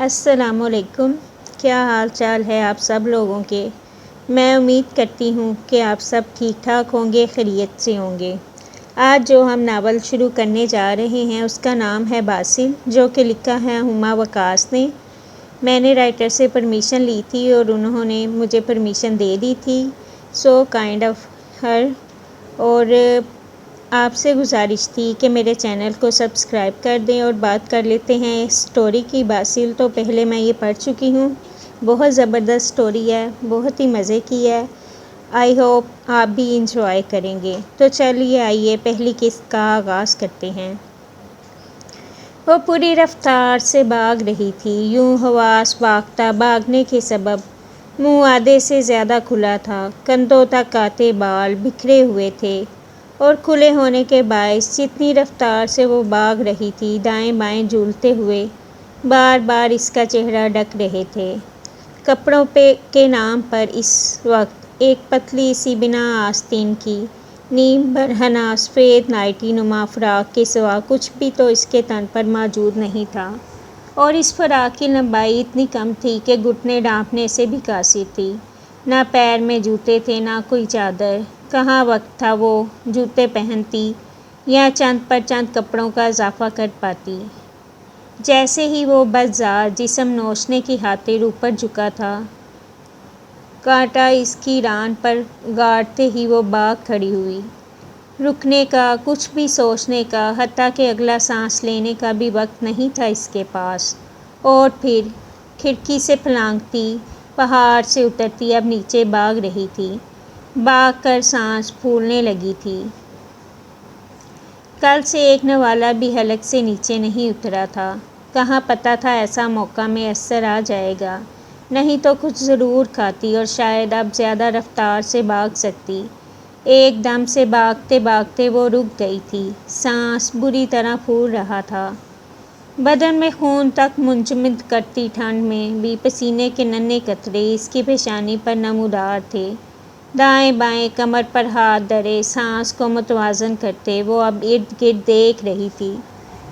السلام علیکم۔ کیا حال چال ہے آپ سب لوگوں کے؟ میں امید کرتی ہوں کہ آپ سب ٹھیک ٹھاک ہوں گے، خیریت سے ہوں گے۔ آج جو ہم ناول شروع کرنے جا رہے ہیں اس کا نام ہے باسل، جو کہ لکھا ہے ہما وقاص نے۔ میں نے رائٹر سے پرمیشن لی تھی اور انہوں نے مجھے پرمیشن دے دی تھی، سو کائنڈ آف ہر۔ اور آپ سے گزارش تھی کہ میرے چینل کو سبسکرائب کر دیں اور بات کر لیتے ہیں اس سٹوری کی۔ باسل تو پہلے میں یہ پڑھ چکی ہوں، بہت زبردست سٹوری ہے، بہت ہی مزے کی ہے۔ آئی ہوپ آپ بھی انجوائے کریں گے۔ تو چلیے آئیے پہلی قسط کا آغاز کرتے ہیں۔ وہ پوری رفتار سے بھاگ رہی تھی، یوں حواس باختہ بھاگنے کے سبب منہ آدھے سے زیادہ کھلا تھا، کندھوں تک آتے بال بکھرے ہوئے تھے اور کھلے ہونے کے باعث جتنی رفتار سے وہ بھاگ رہی تھی، دائیں بائیں جھولتے ہوئے بار بار اس کا چہرہ ڈھک رہے تھے۔ کپڑوں کے نام پر اس وقت ایک پتلی سی بنا آستین کی نیم برہنہ سفید نائٹی نما فراق کے سوا کچھ بھی تو اس کے تن پر موجود نہیں تھا، اور اس فراق کی لمبائی اتنی کم تھی کہ گھٹنے ڈھانپنے سے بھی قاصر تھی۔ نہ پیر میں جوتے تھے، نہ کوئی چادر۔ کہاں وقت تھا وہ جوتے پہنتی یا چند پر چند کپڑوں کا اضافہ کر پاتی۔ جیسے ہی وہ بزار جسم نوچنے کی خاطر اوپر جھکا تھا، کانٹا اس کی ران پر گاڑتے ہی وہ بھاگ کھڑی ہوئی۔ رکنے کا، کچھ بھی سوچنے کا، حتیٰ کہ اگلا سانس لینے کا بھی وقت نہیں تھا اس کے پاس۔ اور پھر کھڑکی سے پھلانگتی، پہاڑ سے اترتی اب نیچے بھاگ رہی تھی، بھاگ کر سانس پھولنے لگی تھی۔ کل سے ایک نوالا بھی حلق سے نیچے نہیں اترا تھا۔ کہاں پتہ تھا ایسا موقع میسر آ جائے گا، نہیں تو کچھ ضرور کھاتی اور شاید اب زیادہ رفتار سے بھاگ سکتی۔ ایک دم سے بھاگتے بھاگتے وہ رک گئی تھی، سانس بری طرح پھول رہا تھا۔ بدن میں خون تک منجمد کرتی ٹھنڈ میں بھی پسینے کے ننھے قطرے اس کی پیشانی پر نمودار تھے۔ دائیں بائیں کمر پر ہاتھ دھرے سانس کو متوازن کرتے وہ اب ارد گرد دیکھ رہی تھی۔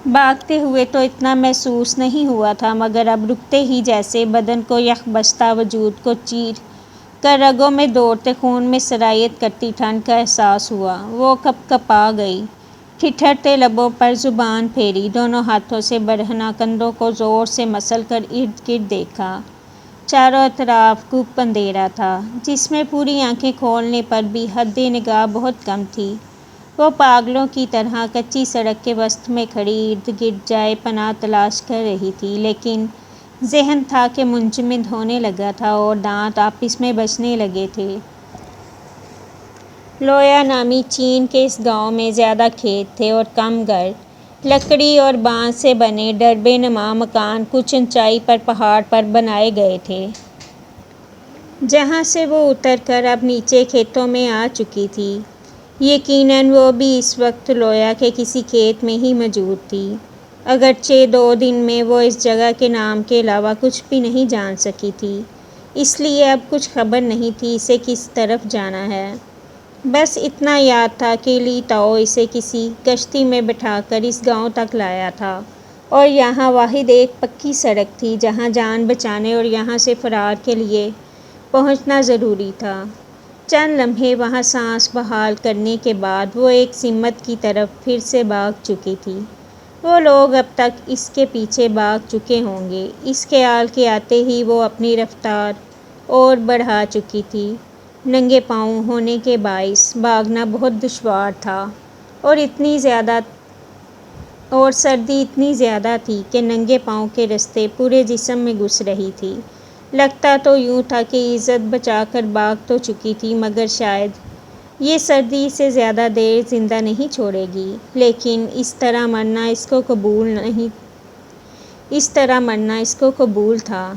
بھاگتے ہوئے تو اتنا محسوس نہیں ہوا تھا، مگر اب رکتے ہی جیسے بدن کو یخ بستہ وجود کو چیر کر رگوں میں دوڑتے خون میں سرایت کرتی ٹھنڈ کا احساس ہوا۔ وہ کپ کپا گئی، ٹھٹھرتے لبوں پر زبان پھیری، دونوں ہاتھوں سے برہنہ کندھوں کو زور سے مسل کر ارد گرد دیکھا۔ چاروں طرف گپ اندھیرا تھا، جس میں پوری آنکھیں کھولنے پر بھی حد نگاہ بہت کم تھی۔ وہ پاگلوں کی طرح کچی سڑک کے وسط میں کھڑی ارد گرد جائے پناہ تلاش کر رہی تھی، لیکن ذہن تھا کہ منجمد ہونے لگا تھا اور دانت آپس میں بجنے لگے تھے۔ لویا نامی چین کے اس گاؤں میں زیادہ کھیت تھے اور کم گھر۔ لکڑی اور بانس سے بنے ڈھربے نما مکان کچھ اونچائی پر پہاڑ پر بنائے گئے تھے، جہاں سے وہ اتر کر اب نیچے کھیتوں میں آ چکی تھی۔ یقیناً وہ بھی اس وقت لویا کے کسی کھیت میں ہی موجود تھی، اگرچہ 2 دن میں وہ اس جگہ کے نام کے علاوہ کچھ بھی نہیں جان سکی تھی، اس لیے اب کچھ خبر نہیں تھی اسے کس طرف جانا ہے۔ بس اتنا یاد تھا کہ لی تاؤ اسے کسی کشتی میں بٹھا کر اس گاؤں تک لایا تھا، اور یہاں واحد ایک پکی سڑک تھی جہاں جان بچانے اور یہاں سے فرار کے لیے پہنچنا ضروری تھا۔ چند لمحے وہاں سانس بحال کرنے کے بعد وہ ایک سمت کی طرف پھر سے بھاگ چکی تھی۔ وہ لوگ اب تک اس کے پیچھے بھاگ چکے ہوں گے، اس خیال کے آتے ہی وہ اپنی رفتار اور بڑھا چکی تھی۔ ننگے پاؤں ہونے کے باعث بھاگنا بہت دشوار تھا، اور سردی اتنی زیادہ تھی کہ ننگے پاؤں کے رستے پورے جسم میں گھس رہی تھی۔ لگتا تو یوں تھا کہ عزت بچا کر بھاگ تو چکی تھی، مگر شاید یہ سردی اسے زیادہ دیر زندہ نہیں چھوڑے گی، لیکن اس طرح مرنا اس کو قبول تھا۔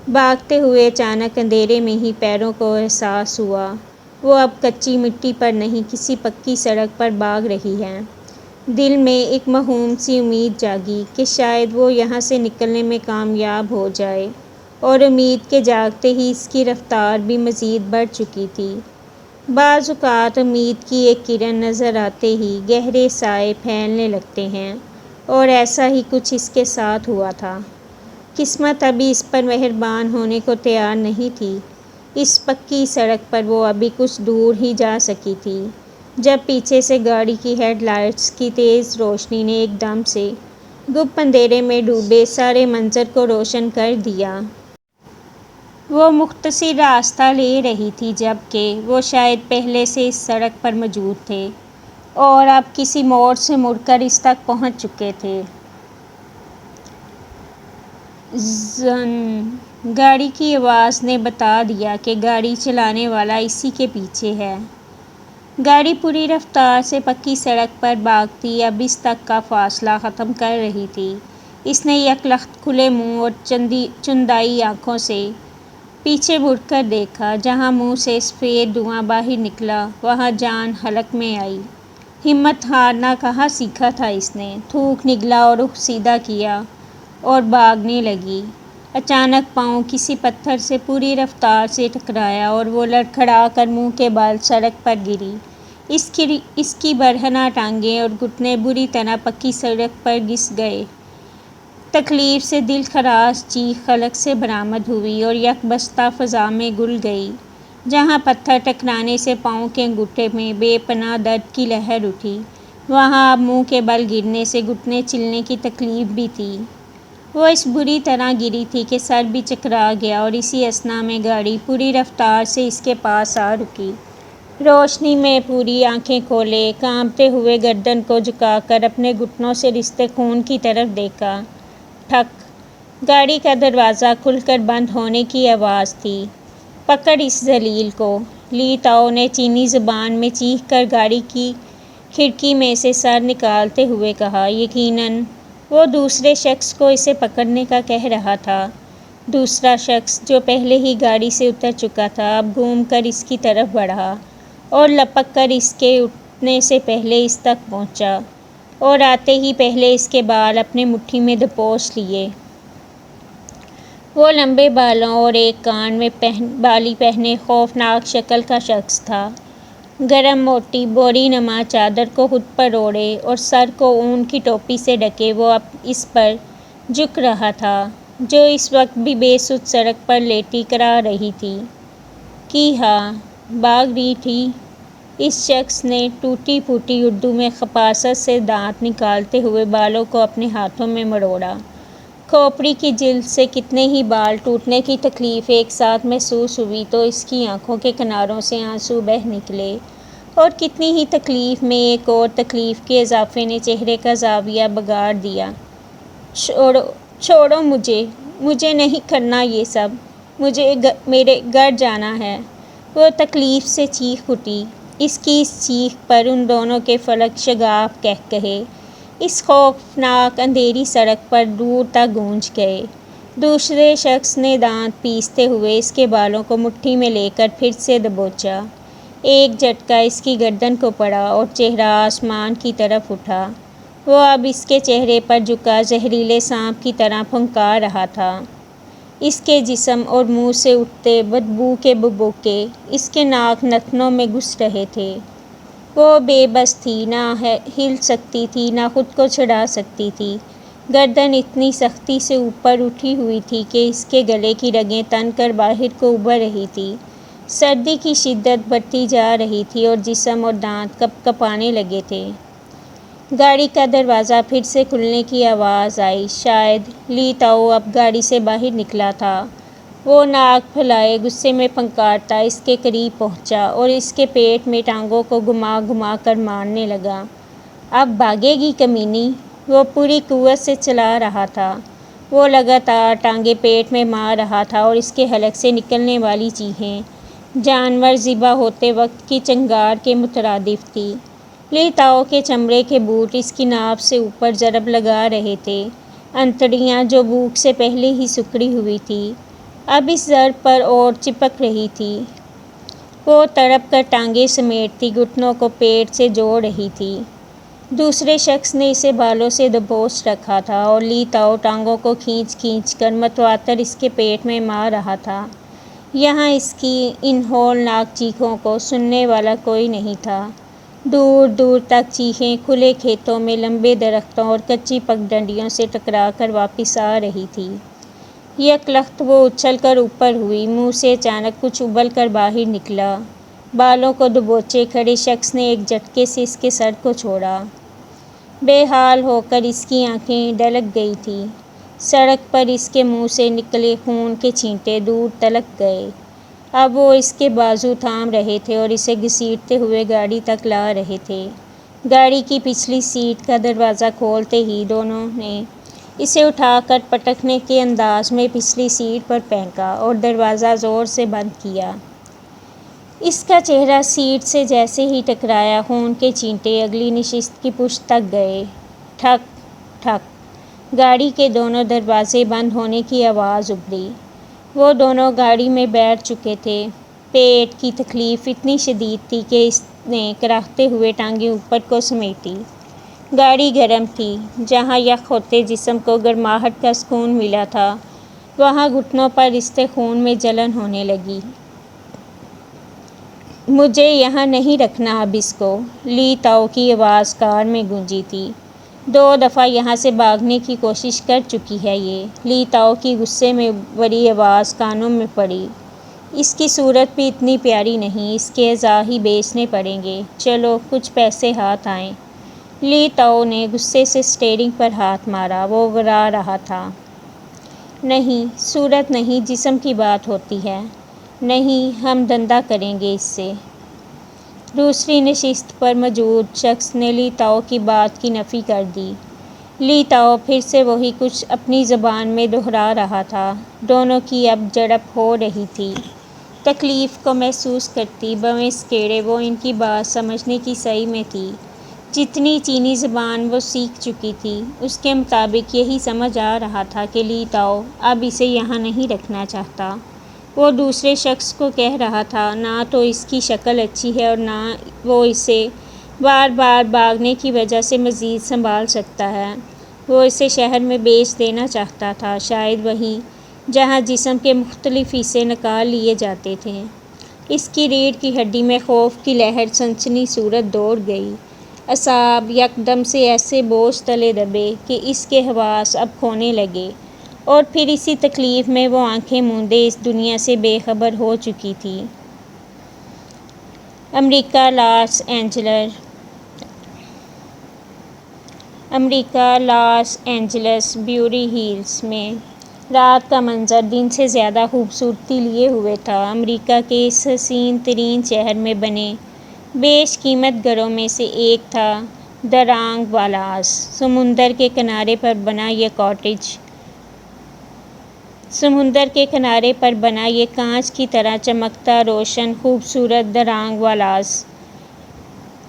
بھاگتے ہوئے اچانک اندھیرے میں ہی پیروں کو احساس ہوا وہ اب کچی مٹی پر نہیں، کسی پکی سڑک پر بھاگ رہی ہے۔ دل میں ایک موہوم سی امید جاگی کہ شاید وہ یہاں سے نکلنے میں کامیاب ہو جائے، اور امید کے جاگتے ہی اس کی رفتار بھی مزید بڑھ چکی تھی۔ بعض اوقات امید کی ایک کرن نظر آتے ہی گہرے سائے پھیلنے لگتے ہیں، اور ایسا ہی کچھ اس کے ساتھ ہوا تھا۔ قسمت ابھی اس پر مہربان ہونے کو تیار نہیں تھی۔ اس پکی سڑک پر وہ ابھی کچھ دور ہی جا سکی تھی جب پیچھے سے گاڑی کی ہیڈ لائٹس کی تیز روشنی نے ایک دم سے گپ اندھیرے میں ڈوبے سارے منظر کو روشن کر دیا۔ وہ مختصر راستہ لے رہی تھی جبکہ وہ شاید پہلے سے اس سڑک پر موجود تھے اور اب کسی موڑ سے مڑ کر اس تک پہنچ چکے تھے۔ زن گاڑی کی آواز نے بتا دیا کہ گاڑی چلانے والا اسی کے پیچھے ہے۔ گاڑی پوری رفتار سے پکی سڑک پر بھاگتی اب اس تک کا فاصلہ ختم کر رہی تھی۔ اس نے یک لخت کھلے منہ اور چندائی آنکھوں سے پیچھے مڑ کر دیکھا۔ جہاں منہ سے سفید دھواں باہر نکلا وہاں جان حلق میں آئی۔ ہمت ہارنا کہاں سیکھا تھا اس نے۔ تھوک نگلا اور رخ سیدھا کیا اور بھاگنے لگی۔ اچانک پاؤں کسی پتھر سے پوری رفتار سے ٹکرایا اور وہ لڑکھڑا کر منہ کے بل سڑک پر گری۔ اس کی برہنہ ٹانگیں اور گھٹنے بری طرح پکی سڑک پر گھس گئے۔ تکلیف سے دل خراش چیخ حلق سے برآمد ہوئی اور یک بستہ فضا میں گل گئی۔ جہاں پتھر ٹکرانے سے پاؤں کے انگوٹھے میں بے پناہ درد کی لہر اٹھی وہاں اب منہ کے بل گرنے سے گھٹنے چلنے کی تکلیف بھی تھی۔ وہ اس بری طرح گری تھی کہ سر بھی چکرا گیا اور اسی اثنا میں گاڑی پوری رفتار سے اس کے پاس آ رکی۔ روشنی میں پوری آنکھیں کھولے کانپتے ہوئے گردن کو جھکا کر اپنے گھٹنوں سے رستے خون کی طرف دیکھا۔ ٹھک! گاڑی کا دروازہ کھل کر بند ہونے کی آواز تھی۔ پکڑ اس ذلیل کو! لی تاؤ نے چینی زبان میں چیخ کر گاڑی کی کھڑکی میں سے سر نکالتے ہوئے کہا۔ یقیناً وہ دوسرے شخص کو اسے پکڑنے کا کہہ رہا تھا۔ دوسرا شخص جو پہلے ہی گاڑی سے اتر چکا تھا اب گھوم کر اس کی طرف بڑھا اور لپک کر اس کے اٹھنے سے پہلے اس تک پہنچا اور آتے ہی پہلے اس کے بال اپنے مٹھی میں دبوچ لیے۔ وہ لمبے بالوں اور ایک کان میں بالی پہنے خوفناک شکل کا شخص تھا۔ گرم موٹی بوری نما چادر کو خود پر اوڑھے اور سر کو اون کی ٹوپی سے ڈھکے وہ اب اس پر جھک رہا تھا جو اس وقت بھی بے سدھ سڑک پر لیٹی کرا رہی تھی۔ کی ہاں بھاگ رہی تھی؟ اس شخص نے ٹوٹی پھوٹی اردو میں خباثت سے دانت نکالتے ہوئے بالوں کو اپنے ہاتھوں میں مروڑا۔ کھوپڑی کی جلد سے کتنے ہی بال ٹوٹنے کی تکلیف ایک ساتھ محسوس ہوئی تو اس کی آنکھوں کے کناروں سے آنسو بہہ نکلے اور کتنی ہی تکلیف میں ایک اور تکلیف کے اضافے نے چہرے کا زاویہ بگاڑ دیا۔ چھوڑو مجھے نہیں کرنا یہ سب، مجھے میرے گھر جانا ہے۔ وہ تکلیف سے چیخ اٹھی۔ اس کی اس چیخ پر ان دونوں کے فلک شگاف قہقہے اس خوفناک اندھیری سڑک پر دور تک گونج گئے۔ دوسرے شخص نے دانت پیستے ہوئے اس کے بالوں کو مٹھی میں لے کر پھر سے دبوچا۔ ایک جھٹکا اس کی گردن کو پڑا اور چہرہ آسمان کی طرف اٹھا۔ وہ اب اس کے چہرے پر جھکا زہریلے سانپ کی طرح پھنکا رہا تھا۔ اس کے جسم اور منہ سے اٹھتے بدبو کے بھبوکے اس کے ناک نتنوں میں گھس رہے تھے۔ وہ بے بس تھی، نہ ہل سکتی تھی نہ خود کو چھڑا سکتی تھی۔ گردن اتنی سختی سے اوپر اٹھی ہوئی تھی کہ اس کے گلے کی رگیں تن کر باہر کو ابھر رہی تھی۔ سردی کی شدت بڑھتی جا رہی تھی اور جسم اور دانت کپ کپانے لگے تھے۔ گاڑی کا دروازہ پھر سے کھلنے کی آواز آئی۔ شاید لی تاؤ اب گاڑی سے باہر نکلا تھا۔ وہ ناک پھیلائے غصے میں پھنکارتا اس کے قریب پہنچا اور اس کے پیٹ میں ٹانگوں کو گھما گھما کر مارنے لگا۔ اب بھاگے گی کمینی! وہ پوری قوت سے چلا رہا تھا۔ وہ لگاتار ٹانگیں پیٹ میں مار رہا تھا اور اس کے حلق سے نکلنے والی چیخیں جانور ذبح ہوتے وقت کی چنگار کے مترادف تھی۔ لی تاؤ کے چمڑے کے بوٹ اس کی ناف سے اوپر ضرب لگا رہے تھے۔ انتڑیاں جو بھوک سے پہلے ہی سکڑی ہوئی تھیں اب اس ضرب پر اور چپک رہی تھی۔ وہ تڑپ کر ٹانگیں سمیٹتی گھٹنوں کو پیٹ سے جوڑ رہی تھی۔ دوسرے شخص نے اسے بالوں سے دبوچ رکھا تھا اور لی تاؤ ٹانگوں کو کھینچ کھینچ کر متواتر اس کے پیٹ میں مار رہا تھا۔ یہاں اس کی ان ہولناک چیخوں کو سننے والا کوئی نہیں تھا۔ دور دور تک چیخیں کھلے کھیتوں میں لمبے درختوں اور کچی پگڈنڈیوں سے ٹکرا کر واپس آ رہی تھیں۔ یک لخت وہ اچھل کر اوپر ہوئی، منہ سے اچانک کچھ ابل کر باہر نکلا۔ بالوں کو دبوچے کھڑے شخص نے ایک جھٹکے سے اس کے سر کو چھوڑا۔ بے حال ہو کر اس کی آنکھیں ڈھلک گئی تھیں۔ سڑک پر اس کے منہ سے نکلے خون کے چھینٹے دور تلک گئے۔ اب وہ اس کے بازو تھام رہے تھے اور اسے گھسیٹتے ہوئے گاڑی تک لا رہے تھے۔ گاڑی کی پچھلی سیٹ کا دروازہ کھولتے ہی دونوں نے اسے اٹھا کر پٹکنے کے انداز میں پچھلی سیٹ پر پھینکا اور دروازہ زور سے بند کیا۔ اس کا چہرہ سیٹ سے جیسے ہی ٹکرایا، خون کے چھینٹے اگلی نشست کی پشت تک گئے۔ ٹھک ٹھک، گاڑی کے دونوں دروازے بند ہونے کی آواز ابھری۔ وہ دونوں گاڑی میں بیٹھ چکے تھے۔ پیٹ کی تکلیف اتنی شدید تھی کہ اس نے کراہتے ہوئے ٹانگیں اوپر کو سمیٹی۔ گاڑی گرم تھی۔ جہاں یخ ہوتے جسم کو گرماہٹ کا سکون ملا تھا، وہاں گھٹنوں پر رستے خون میں جلن ہونے لگی۔ مجھے یہاں نہیں رکھنا اب اس کو، لی تاؤ کی آواز کار میں گونجی تھی۔ 2 دفعہ یہاں سے بھاگنے کی کوشش کر چکی ہے یہ۔ لی تاؤ کی غصے میں بھری آواز کانوں میں پڑی۔ اس کی صورت بھی اتنی پیاری نہیں، اس کے اعضاء ہی بیچنے پڑیں گے۔ چلو کچھ پیسے ہاتھ آئیں۔ لی تاؤ نے غصے سے اسٹیئرنگ پر ہاتھ مارا۔ وہ گھبرا رہا تھا۔ نہیں، صورت نہیں، جسم کی بات ہوتی ہے۔ نہیں، ہم دھندا کریں گے اس سے۔ دوسری نشست پر موجود شخص نے لی تاؤ کی بات کی نفی کر دی۔ لی تاؤ پھر سے وہی کچھ اپنی زبان میں دہرا رہا تھا۔ دونوں کی اب جھڑپ ہو رہی تھی۔ تکلیف کو محسوس کرتی بھویں سکیڑے وہ ان کی بات سمجھنے کی سعی میں تھی۔ جتنی چینی زبان وہ سیکھ چکی تھی، اس کے مطابق یہی سمجھ آ رہا تھا کہ لی تاؤ اب اسے یہاں نہیں رکھنا چاہتا۔ وہ دوسرے شخص کو کہہ رہا تھا، نہ تو اس کی شکل اچھی ہے اور نہ وہ اسے بار بار بھاگنے کی وجہ سے مزید سنبھال سکتا ہے۔ وہ اسے شہر میں بیچ دینا چاہتا تھا، شاید وہیں جہاں جسم کے مختلف حصے نکال لیے جاتے تھے۔ اس کی ریڑھ کی ہڈی میں خوف کی لہر سنسنی صورت دوڑ گئی۔ اعصاب یکدم سے ایسے بوجھ تلے دبے کہ اس کے حواس اب کھونے لگے، اور پھر اسی تکلیف میں وہ آنکھیں موندے اس دنیا سے بے خبر ہو چکی تھی۔ امریکہ لاس اینجلس بیوری ہلز میں رات کا منظر دن سے زیادہ خوبصورتی لیے ہوئے تھا۔ امریکہ کے اس حسین ترین شہر میں بنے بیش قیمت گھروں میں سے ایک تھا درانگ والاس۔ سمندر کے کنارے پر بنا یہ کانچ کی طرح چمکتا روشن خوبصورت درانگ والاس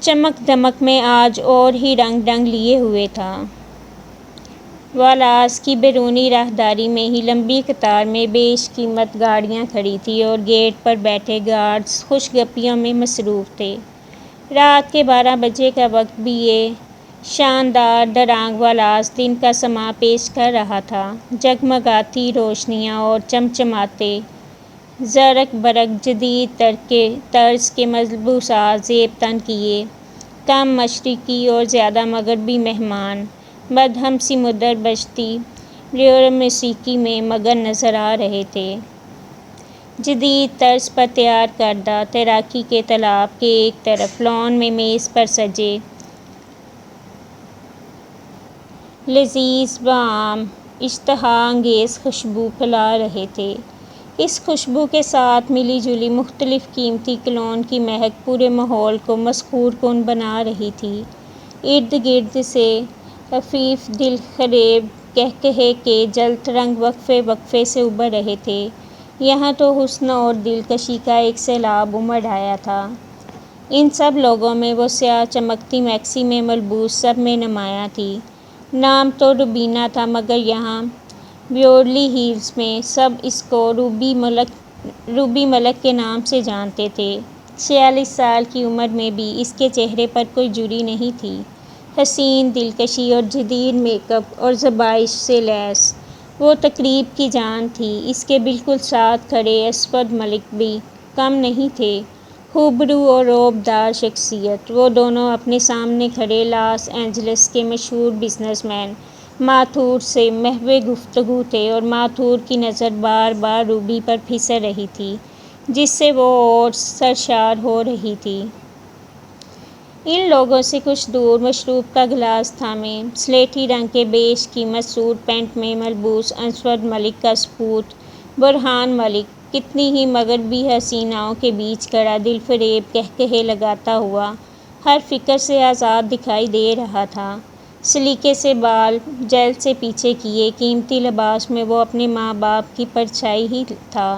چمک دمک میں آج اور ہی رنگ ڈھنگ لیے ہوئے تھا۔ والاس کی بیرونی راہداری میں ہی لمبی قطار میں بیش قیمت گاڑیاں کھڑی تھیں اور گیٹ پر بیٹھے گارڈز خوش گپیوں میں مصروف تھے۔ رات کے 12 بجے کا وقت بھی یہ شاندار درانگ والاس دن کا سماں پیش کر رہا تھا۔ جگمگاتی روشنیاں اور چمچماتے زرق برق جدید طرز کے ملبوسات زیب تن کیے کم مشرقی اور زیادہ مغربی مہمان مدھم سی مدر بجتی ریوڑ موسیقی میں مگن نظر آ رہے تھے۔ جدید طرز پر تیار کردہ تیراکی کے تالاب کے ایک طرف لان میں میز پر سجے لذیذ طعام اشتہا انگیز خوشبو پھیلا رہے تھے۔ اس خوشبو کے ساتھ ملی جلی مختلف قیمتی کولون کی مہک پورے ماحول کو مسحور کن بنا رہی تھی۔ ارد گرد سے خفیف دل فریب قہقہے کے جلد رنگ وقفے وقفے سے ابھر رہے تھے۔ یہاں تو حسن اور دلکشی کا ایک سیلاب امڑ آیا تھا۔ ان سب لوگوں میں وہ سیاہ چمکتی میکسی میں ملبوس سب میں نمایاں تھی۔ نام تو روبینا تھا، مگر یہاں بیورلی ہلز میں سب اس کو روبی ملک کے نام سے جانتے تھے۔ 46 سال کی عمر میں بھی اس کے چہرے پر کوئی جھری نہیں تھی۔ حسین دلکشی اور جدید میک اپ اور زیبائش سے لیس وہ تقریب کی جان تھی۔ اس کے بالکل ساتھ کھڑے اسود ملک بھی کم نہیں تھے، خوبرو اور رعب دار شخصیت۔ وہ دونوں اپنے سامنے کھڑے لاس اینجلس کے مشہور بزنس مین ماتھور سے محو گفتگو تھے اور ماتھور کی نظر بار بار روبی پر پھسل رہی تھی، جس سے وہ اور سرشار ہو رہی تھی۔ ان لوگوں سے کچھ دور مشروب کا گلاس تھامے سلیٹی رنگ کے بیش قیمت سوٹ پینٹ میں ملبوس اسود ملک کا سپوت برہان ملک کتنی ہی مغربی حسیناؤں کے بیچ کھڑا دل فریب قہقہے لگاتا ہوا ہر فکر سے آزاد دکھائی دے رہا تھا۔ سلیقے سے بال جیل سے پیچھے کیے قیمتی لباس میں وہ اپنے ماں باپ کی پرچھائی ہی تھا۔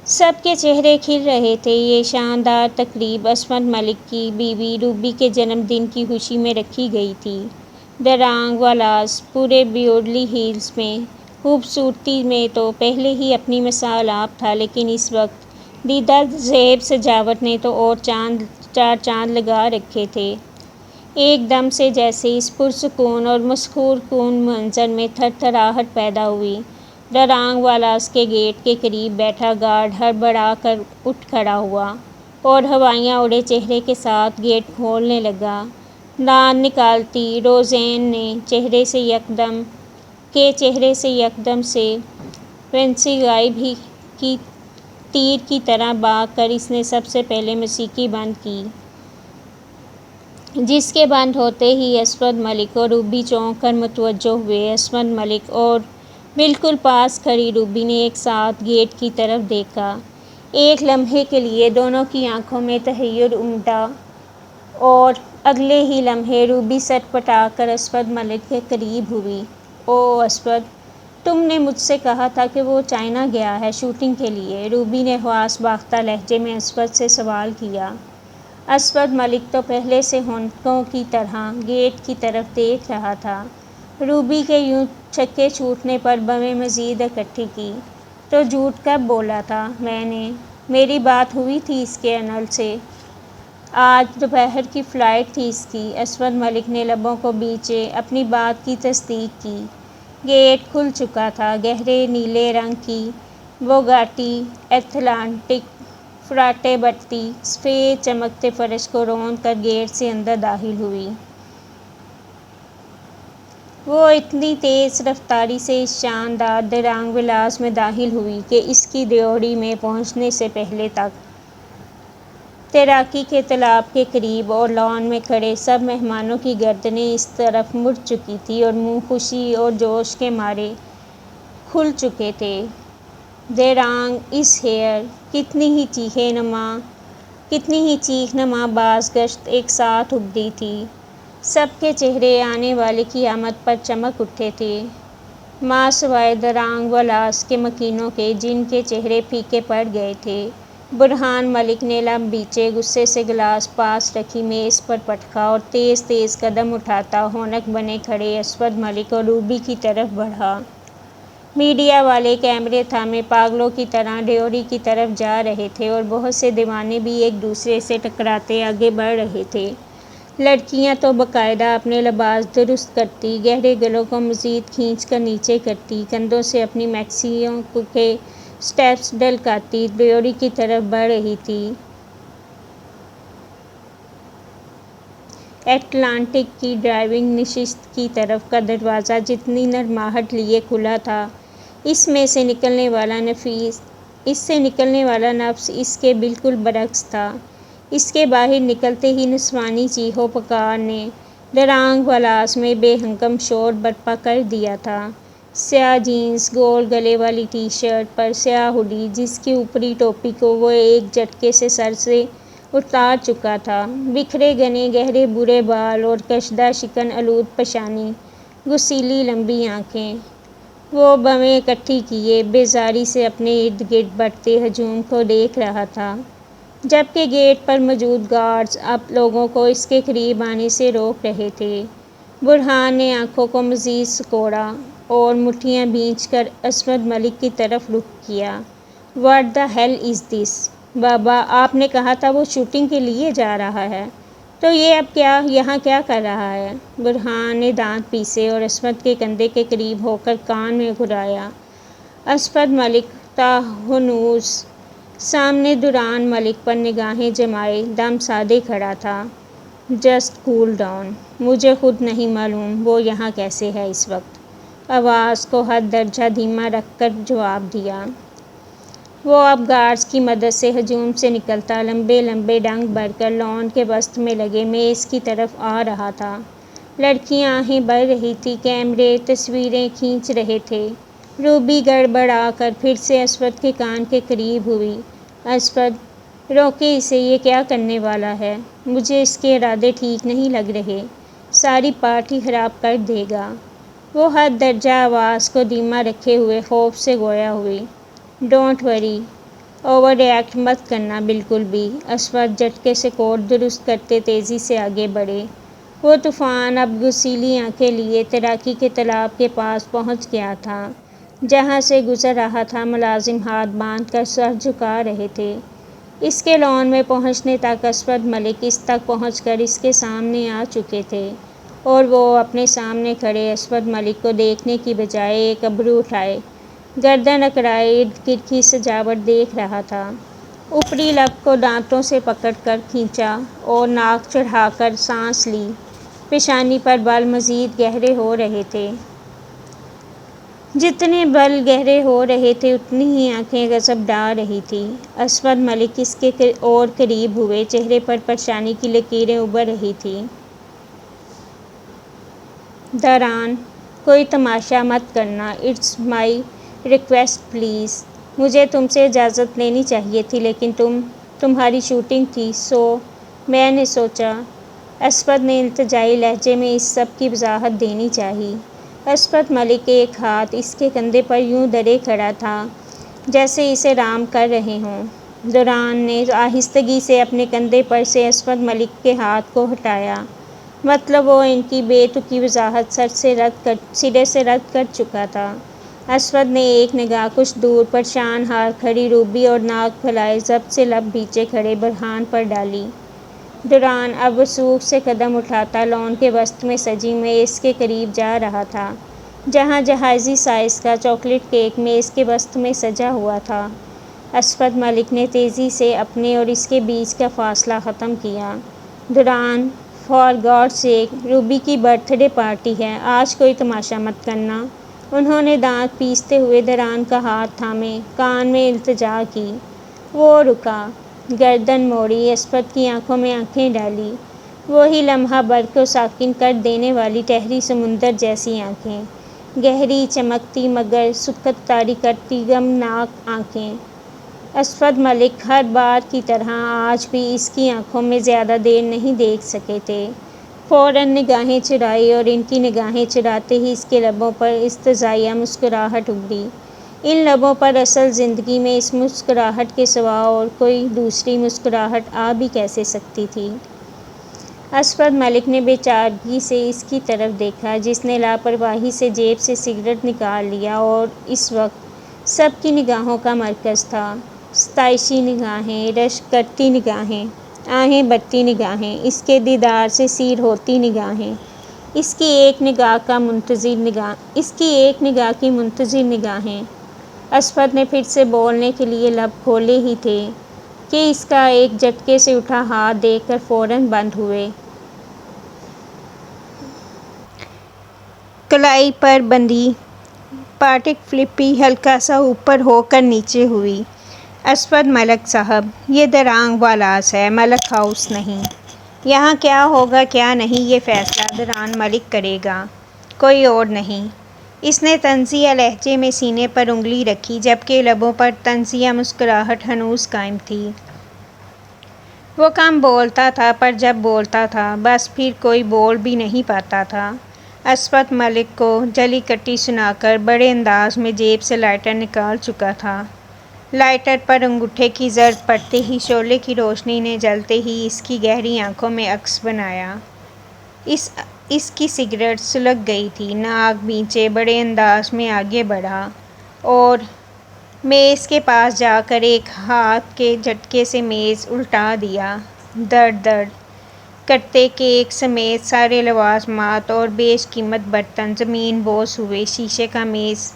سب کے چہرے کھل رہے تھے۔ یہ شاندار تقریب اسود ملک کی بیوی روبی کے جنم دن کی خوشی میں رکھی گئی تھی۔ درانگ والاس پورے بیورلی ہلز میں خوبصورتی میں تو پہلے ہی اپنی مثال آپ تھا، لیکن اس وقت دیدہ زیب سجاوٹ نے تو اور چار چاند لگا رکھے تھے۔ ایک دم سے جیسے اس پرسکون اور مسحور کن منظر میں تھر تھراہٹ پیدا ہوئی، درانگ والاس کے گیٹ کے قریب بیٹھا گارڈ ہڑبڑا کر اٹھ کھڑا ہوا اور ہوائیاں اڑے چہرے کے ساتھ گیٹ کھولنے لگا۔ دانت نکالتی روزین نے چہرے سے یکدم سے پرنسی غائب ہی کی تیر کی طرح بھاگ کر اس نے سب سے پہلے موسیقی بند کی، جس کے بند ہوتے ہی اسود ملک اور روبی چونک کر متوجہ ہوئے۔ اسود ملک اور بالکل پاس کھڑی روبی نے ایک ساتھ گیٹ کی طرف دیکھا۔ ایک لمحے کے لیے دونوں کی آنکھوں میں تحیر امڈا اور اگلے ہی لمحے روبی سر پٹا کر اسود ملک کے قریب ہوئی۔ اوہ اسود، تم نے مجھ سے کہا تھا کہ وہ چائنا گیا ہے شوٹنگ کے لیے، روبی نے حواس باختہ لہجے میں اسود سے سوال کیا۔ اسود ملک تو پہلے سے ہونکوں کی طرح گیٹ کی طرف دیکھ رہا تھا۔ روبی کے یوں چھکے چھوٹنے پر بویں مزید اکٹھی کی۔ تو جھوٹ کب بولا تھا میں نے؟ میری بات ہوئی تھی اس کے انل سے؟ آج دوپہر کی فلائٹ تھی اس کی۔ اسود ملک نے لبوں کو بیچے اپنی بات کی تصدیق کی۔ گیٹ کھل چکا تھا۔ گہرے نیلے رنگ کی بوگاٹی ایتلانٹک فراٹے بڑھتی سفید چمکتے فرش کو روند کر گیٹ سے اندر داخل ہوئی۔ وہ اتنی تیز رفتاری سے اس شاندار درانگ ولاس میں داخل ہوئی کہ اس کی ڈیوڑی میں پہنچنے سے پہلے تک تیراکی کے تالاب کے قریب اور لان میں کھڑے سب مہمانوں کی گردنیں اس طرف مڑ چکی تھیں اور منہ خوشی اور جوش کے مارے کھل چکے تھے۔ درانگ از ہیئر! کتنی ہی چیخ نما بازگشت ایک ساتھ ابھری تھی۔ سب کے چہرے آنے والے کی آمد پر چمک اٹھے تھے، ماں سوائے درانگ والاس کے مکینوں کے جن کے چہرے پھیکے پڑ گئے تھے۔ برہان ملک نے لب بیچے غصے سے گلاس پاس رکھی میز پر پٹکا اور تیز تیز قدم اٹھاتا ہونک بنے کھڑے اسود ملک اور روبی کی طرف بڑھا۔ میڈیا والے کیمرے تھامے پاگلوں کی طرح ڈیوڑی کی طرف جا رہے تھے اور بہت سے دیوانے بھی ایک دوسرے سے ٹکراتے آگے بڑھ رہے تھے۔ لڑکیاں تو باقاعدہ اپنے لباس درست کرتی، گہرے گلوں کو مزید کھینچ کر نیچے کرتی، کندھوں سے اپنی میکسیوں کے سٹیپس ڈھلکاتی ڈیوڑی کی طرف بڑھ رہی تھیں۔ ایٹلانٹک کی ڈرائیونگ نشست کی طرف کا دروازہ جتنی نرماہٹ لیے کھلا تھا، اس سے نکلنے والا نفس اس کے بالکل برعکس تھا۔ اس کے باہر نکلتے ہی نسوانی چیخو پکار نے درانگ والاس میں بے ہنگم شور برپا کر دیا تھا۔ سیاہ جینس، گول گلے والی ٹی شرٹ پر سیاہ ہوڈی جس کی اوپری ٹوپی کو وہ ایک جھٹکے سے سر سے اتار چکا تھا، بکھرے گھنے گہرے بھورے بال اور کشیدہ شکن آلود پیشانی، گسیلی لمبی آنکھیں۔ وہ بویں اکٹھی کیے بیزاری سے اپنے ارد گرد بڑھتے ہجوم کو دیکھ رہا تھا، جبکہ گیٹ پر موجود گارڈز اب لوگوں کو اس کے قریب آنے سے روک رہے تھے۔ برہان نے آنکھوں کو مزید سکوڑا اور مٹھیاں بھینچ کر اسود ملک کی طرف رخ کیا۔ واٹ دی ہیل از دس؟ بابا، آپ نے کہا تھا وہ شوٹنگ کے لیے جا رہا ہے، تو یہ اب یہاں کیا کر رہا ہے؟ برہان نے دانت پیسے اور اسود کے کندھے کے قریب ہو کر کان میں گھرایا۔ اسود ملک تاہنوز سامنے درانگ ملک پر نگاہیں جمائے دم سادے کھڑا تھا۔ جسٹ کول ڈاؤن، مجھے خود نہیں معلوم وہ یہاں کیسے ہے اس وقت، آواز کو حد درجہ دھیما رکھ کر جواب دیا۔ وہ اب گارڈز کی مدد سے ہجوم سے نکلتا لمبے لمبے ڈنگ بھر کر لان کے وسط میں لگے میز کی طرف آ رہا تھا۔ لڑکیاں آہیں بھر رہی تھی، کیمرے تصویریں کھینچ رہے تھے۔ روبی گڑبڑا کر پھر سے اسود کے کان کے قریب ہوئی۔ اسود، روکے اسے، یہ کیا کرنے والا ہے؟ مجھے اس کے ارادے ٹھیک نہیں لگ رہے، ساری پارٹی خراب کر دے گا۔ وہ حد درجہ آواز کو دھیما رکھے ہوئے خوف سے گویا ہوئی۔ ڈونٹ وری، اوور ریئیکٹ مت کرنا بالکل بھی۔ اسود جھٹکے سے کوٹ درست کرتے تیزی سے آگے بڑھے۔ وہ طوفان اب غسیلی آنکھیں لیے تیراکی کے تالاب کے پاس پہنچ گیا تھا، جہاں سے گزر رہا تھا۔ ملازم ہاتھ باندھ کر سر جھکا رہے تھے۔ اس کے لان میں پہنچنے تک اسود ملک اس تک پہنچ کر اس کے سامنے آ چکے تھے، اور وہ اپنے سامنے کھڑے اسود ملک کو دیکھنے کی بجائے ایک ابرو اٹھائے، گردن اکڑائے ارد گرد کی سجاوٹ دیکھ رہا تھا۔ اوپری لب کو دانتوں سے پکڑ کر کھینچا اور ناک چڑھا کر سانس لی۔ پیشانی پر بال مزید گہرے ہو رہے تھے۔ جتنے بال گہرے ہو رہے تھے اتنی ہی آنکھیں غضب ڈال رہی تھیں۔ اسود ملک اس کے اور قریب ہوئے، چہرے پر پریشانی کی لکیریں ابھر رہی تھیں۔ دوران، کوئی تماشا مت کرنا، اٹس مائی ریکویسٹ پلیز۔ مجھے تم سے اجازت لینی چاہیے تھی لیکن تمہاری شوٹنگ تھی، سو میں نے سوچا۔ اسود نے التجائی لہجے میں اس سب کی وضاحت دینی چاہی۔ اسود ملک ایک ہاتھ اس کے کندھے پر یوں دھرے کھڑا تھا جیسے اسے رام کر رہے ہوں۔ دوران نے آہستگی سے اپنے کندھے پر سے اسود ملک کے ہاتھ کو ہٹایا، مطلب وہ ان کی بے تکی وضاحت سرے سے رد کر چکا تھا۔ اسود نے ایک نگاہ کچھ دور پریشان حال کھڑی روبی اور ناک پھیلائے ضبط سے لب بھینچے کھڑے برہان پر ڈالی۔ دوران اب وثوق سے قدم اٹھاتا لان کے وسط میں سجی میز کے قریب جا رہا تھا، جہاں جہازی سائز کا چاکلیٹ کیک میز کے وسط میں سجا ہوا تھا۔ اسود ملک نے تیزی سے اپنے اور اس کے بیچ کا فاصلہ ختم کیا۔ دوران، فار گاڈ سیک، روبی کی برتھ ڈے پارٹی ہے، آج کوئی تماشا مت کرنا۔ انہوں نے دانت پیستے ہوئے دوران کا ہاتھ تھامے، کان میں التجا کی۔ وہ رکا، گردن موڑی، اسود کی آنکھوں میں آنکھیں ڈالی، وہی لمحہ بھر کو ساکن کر دینے والی ٹھہری سمندر جیسی آنکھیں، گہری چمکتی مگر سکت طاری کرتی غمناک آنکھیں۔ اسود ملک ہر بار کی طرح آج بھی اس کی آنکھوں میں زیادہ دیر نہیں دیکھ سکے تھے۔ فوراً نگاہیں چرائی اور ان کی نگاہیں چراتے ہی اس کے لبوں پر استزائیہ مسکراہٹ ابھری۔ ان لبوں پر اصل زندگی میں اس مسکراہٹ کے سوا اور کوئی دوسری مسکراہٹ آ بھی کیسے سکتی تھی؟ اسود ملک نے بے چارگی سے اس کی طرف دیکھا جس نے لاپرواہی سے جیب سے سگریٹ نکال لیا اور اس وقت سب کی نگاہوں کا مرکز تھا۔ ستائشی نگاہیں، رشک کرتی نگاہیں، آہیں بھرتی نگاہیں، اس کے دیدار سے سیر ہوتی نگاہیں، اس کی ایک نگاہ کی منتظر نگاہیں۔ اسود نے پھر سے بولنے کے لیے لب کھولے ہی تھے کہ اس کا ایک جھٹکے سے اٹھا ہاتھ دیکھ کر فوراً بند ہوئے۔ کلائی پر بندھی پارٹک فلپی ہلکا سا اوپر ہو کر نیچے ہوئی۔ اسود ملک صاحب، یہ درانگ والاز ہے، ملک ہاؤس نہیں۔ یہاں کیا ہوگا کیا نہیں یہ فیصلہ دوران ملک کرے گا، کوئی اور نہیں۔ اس نے طنزیہ لہجے میں سینے پر انگلی رکھی جبکہ لبوں پر طنزیہ مسکراہٹ ہنوز قائم تھی۔ وہ کم بولتا تھا پر جب بولتا تھا بس پھر کوئی بول بھی نہیں پاتا تھا۔ اسود ملک کو جلی کٹی سنا کر بڑے انداز میں جیب سے لائٹر نکال چکا تھا۔ لائٹر پر انگوٹھے کی زرد پڑتے ہی شعلے کی روشنی نے جلتے ہی اس کی گہری آنکھوں میں عکس بنایا۔ اس کی سگریٹ سلگ گئی تھی، ناک بھینچے بڑے انداز میں آگے بڑھا اور میز کے پاس جا کر ایک ہاتھ کے جھٹکے سے میز الٹا دیا۔ درد کرتے کیک سمیت سارے لوازمات اور بیش قیمت برتن زمین بوس ہوئے۔ شیشے کا میز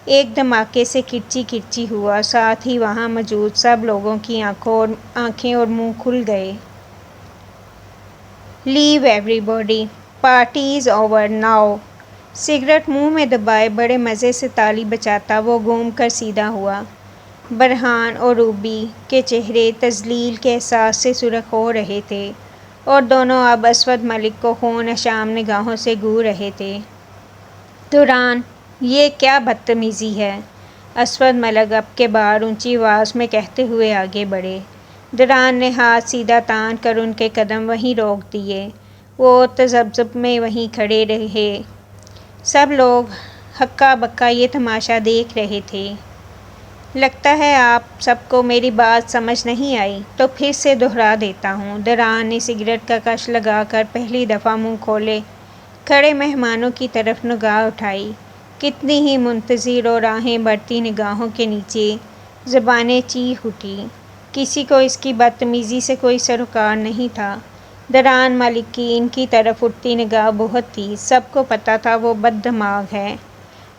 ایک دھماکے سے کرچی کرچی ہوا، ساتھ ہی وہاں موجود سب لوگوں کی آنکھیں اور منہ کھل گئے۔ Leave everybody, party is over now. Cigarette منہ میں دبائے بڑے مزے سے تالی بجاتا وہ گھوم کر سیدھا ہوا۔ برہان اور روبی کے چہرے تذلیل کے احساس سے سرخ ہو رہے تھے اور دونوں اب اسود ملک کو خون اشام نگاہوں سے گھور رہے تھے۔ دوران، یہ کیا بدتمیزی ہے؟ اسود ملک اب کے بار اونچی آواز میں کہتے ہوئے آگے بڑھے۔ دوران نے ہاتھ سیدھا تان کر ان کے قدم وہیں روک دیے۔ وہ تذبذب میں وہیں کھڑے رہے۔ سب لوگ ہکا بکا یہ تماشا دیکھ رہے تھے۔ لگتا ہے آپ سب کو میری بات سمجھ نہیں آئی، تو پھر سے دہرا دیتا ہوں۔ دوران نے سگریٹ کا کش لگا کر پہلی دفعہ منہ کھولے کھڑے مہمانوں کی طرف نگاہ اٹھائی۔ کتنی ہی منتظر اور آہیں بھرتی نگاہوں کے نیچے زبانیں چیخ اٹھیں۔ کسی کو اس کی بدتمیزی سے کوئی سروکار نہیں تھا۔ دوران ملک کی ان کی طرف اٹھتی نگاہ بہت تھی۔ سب کو پتہ تھا وہ بد دماغ ہے۔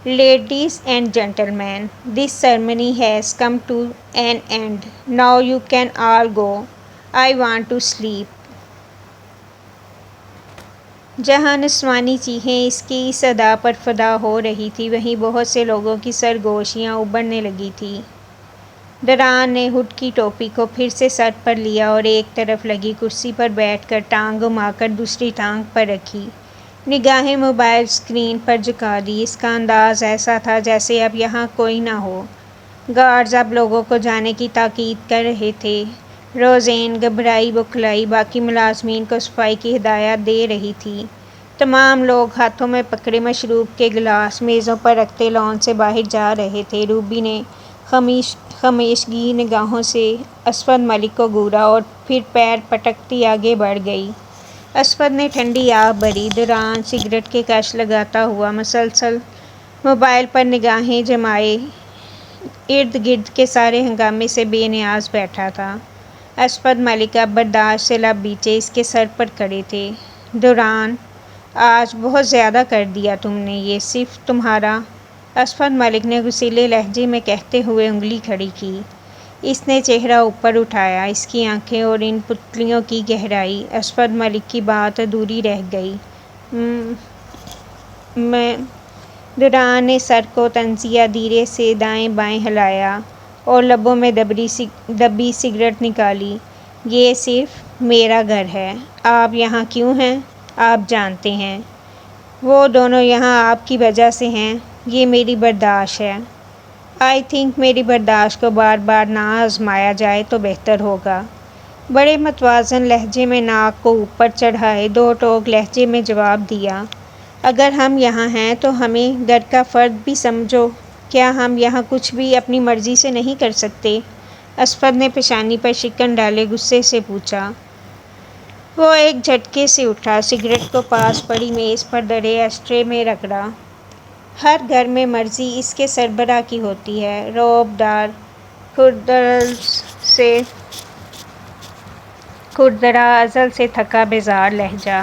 Ladies and gentleman, this ceremony has come to an end. Now you can all go. I want to sleep. جہاں نسوانی چیخیں اس کی اس ادا پر فدا ہو رہی تھیں، وہیں بہت سے لوگوں کی سرگوشیاں ابھرنے لگی تھیں۔ دوران نے ہڈ کی ٹوپی کو پھر سے سر پر لیا اور ایک طرف لگی کرسی پر بیٹھ کر ٹانگ گھما کر دوسری ٹانگ پر رکھی۔ نگاہیں موبائل اسکرین پر جھکا دی۔ اس کا انداز ایسا تھا جیسے اب یہاں کوئی نہ ہو۔ گارڈز اب لوگوں کو جانے کی تاکید کر رہے تھے۔ روزین گھبرائی بکھلائی باقی ملازمین کو صفائی کی ہدایات دے رہی تھی۔ تمام لوگ ہاتھوں میں پکڑے مشروب کے گلاس میزوں پر رکھتے لان سے باہر جا رہے تھے۔ روبی نے خمیشگی نگاہوں سے اسود ملک کو گھورا اور پھر پیر پٹکتی آگے بڑھ گئی۔ اسود نے ٹھنڈی آہ بھری۔ دوران سگریٹ کے کش لگاتا ہوا مسلسل موبائل پر نگاہیں جمائے ارد گرد کے سارے ہنگامے سے بے نیاز بیٹھا تھا۔ اسود ملک اب برداشت سے لب بیچے اس کے سر پر کھڑے تھے۔ دوران، آج بہت زیادہ کر دیا تم نے، یہ صرف تمہارا۔ اسود ملک نے غصیلے لہجے میں کہتے ہوئے انگلی کھڑی کی۔ اس نے چہرہ اوپر اٹھایا۔ اس کی آنکھیں اور ان پتلیوں کی گہرائی۔ اسود ملک کی بات ادھوری رہ گئی۔ دوران نے سر کو تنزیہ دھیرے سے دائیں بائیں ہلایا اور لبوں میں دبی سگریٹ نکالی۔ یہ صرف میرا گھر ہے۔ آپ یہاں کیوں ہیں؟ آپ جانتے ہیں۔ وہ دونوں یہاں آپ کی وجہ سے ہیں۔ یہ میری برداشت ہے۔ آئی تھنک میری برداشت کو بار بار نہ آزمایا جائے تو بہتر ہوگا۔ بڑے متوازن لہجے میں ناک کو اوپر چڑھائے دو ٹوک لہجے میں جواب دیا۔ اگر ہم یہاں ہیں تو ہمیں گھر کا فرد بھی سمجھو۔ کیا ہم یہاں کچھ بھی اپنی مرضی سے نہیں کر سکتے؟ اسود نے پیشانی پر شکن ڈالے غصے سے پوچھا۔ وہ ایک جھٹکے سے اٹھا، سگریٹ کو پاس پڑی میز پر دھرے ایشٹرے میں رگڑا۔ ہر گھر میں مرضی اس کے سربراہ کی ہوتی ہے۔ رعب دار کھردرا ازل سے تھکا بیزار لہجہ۔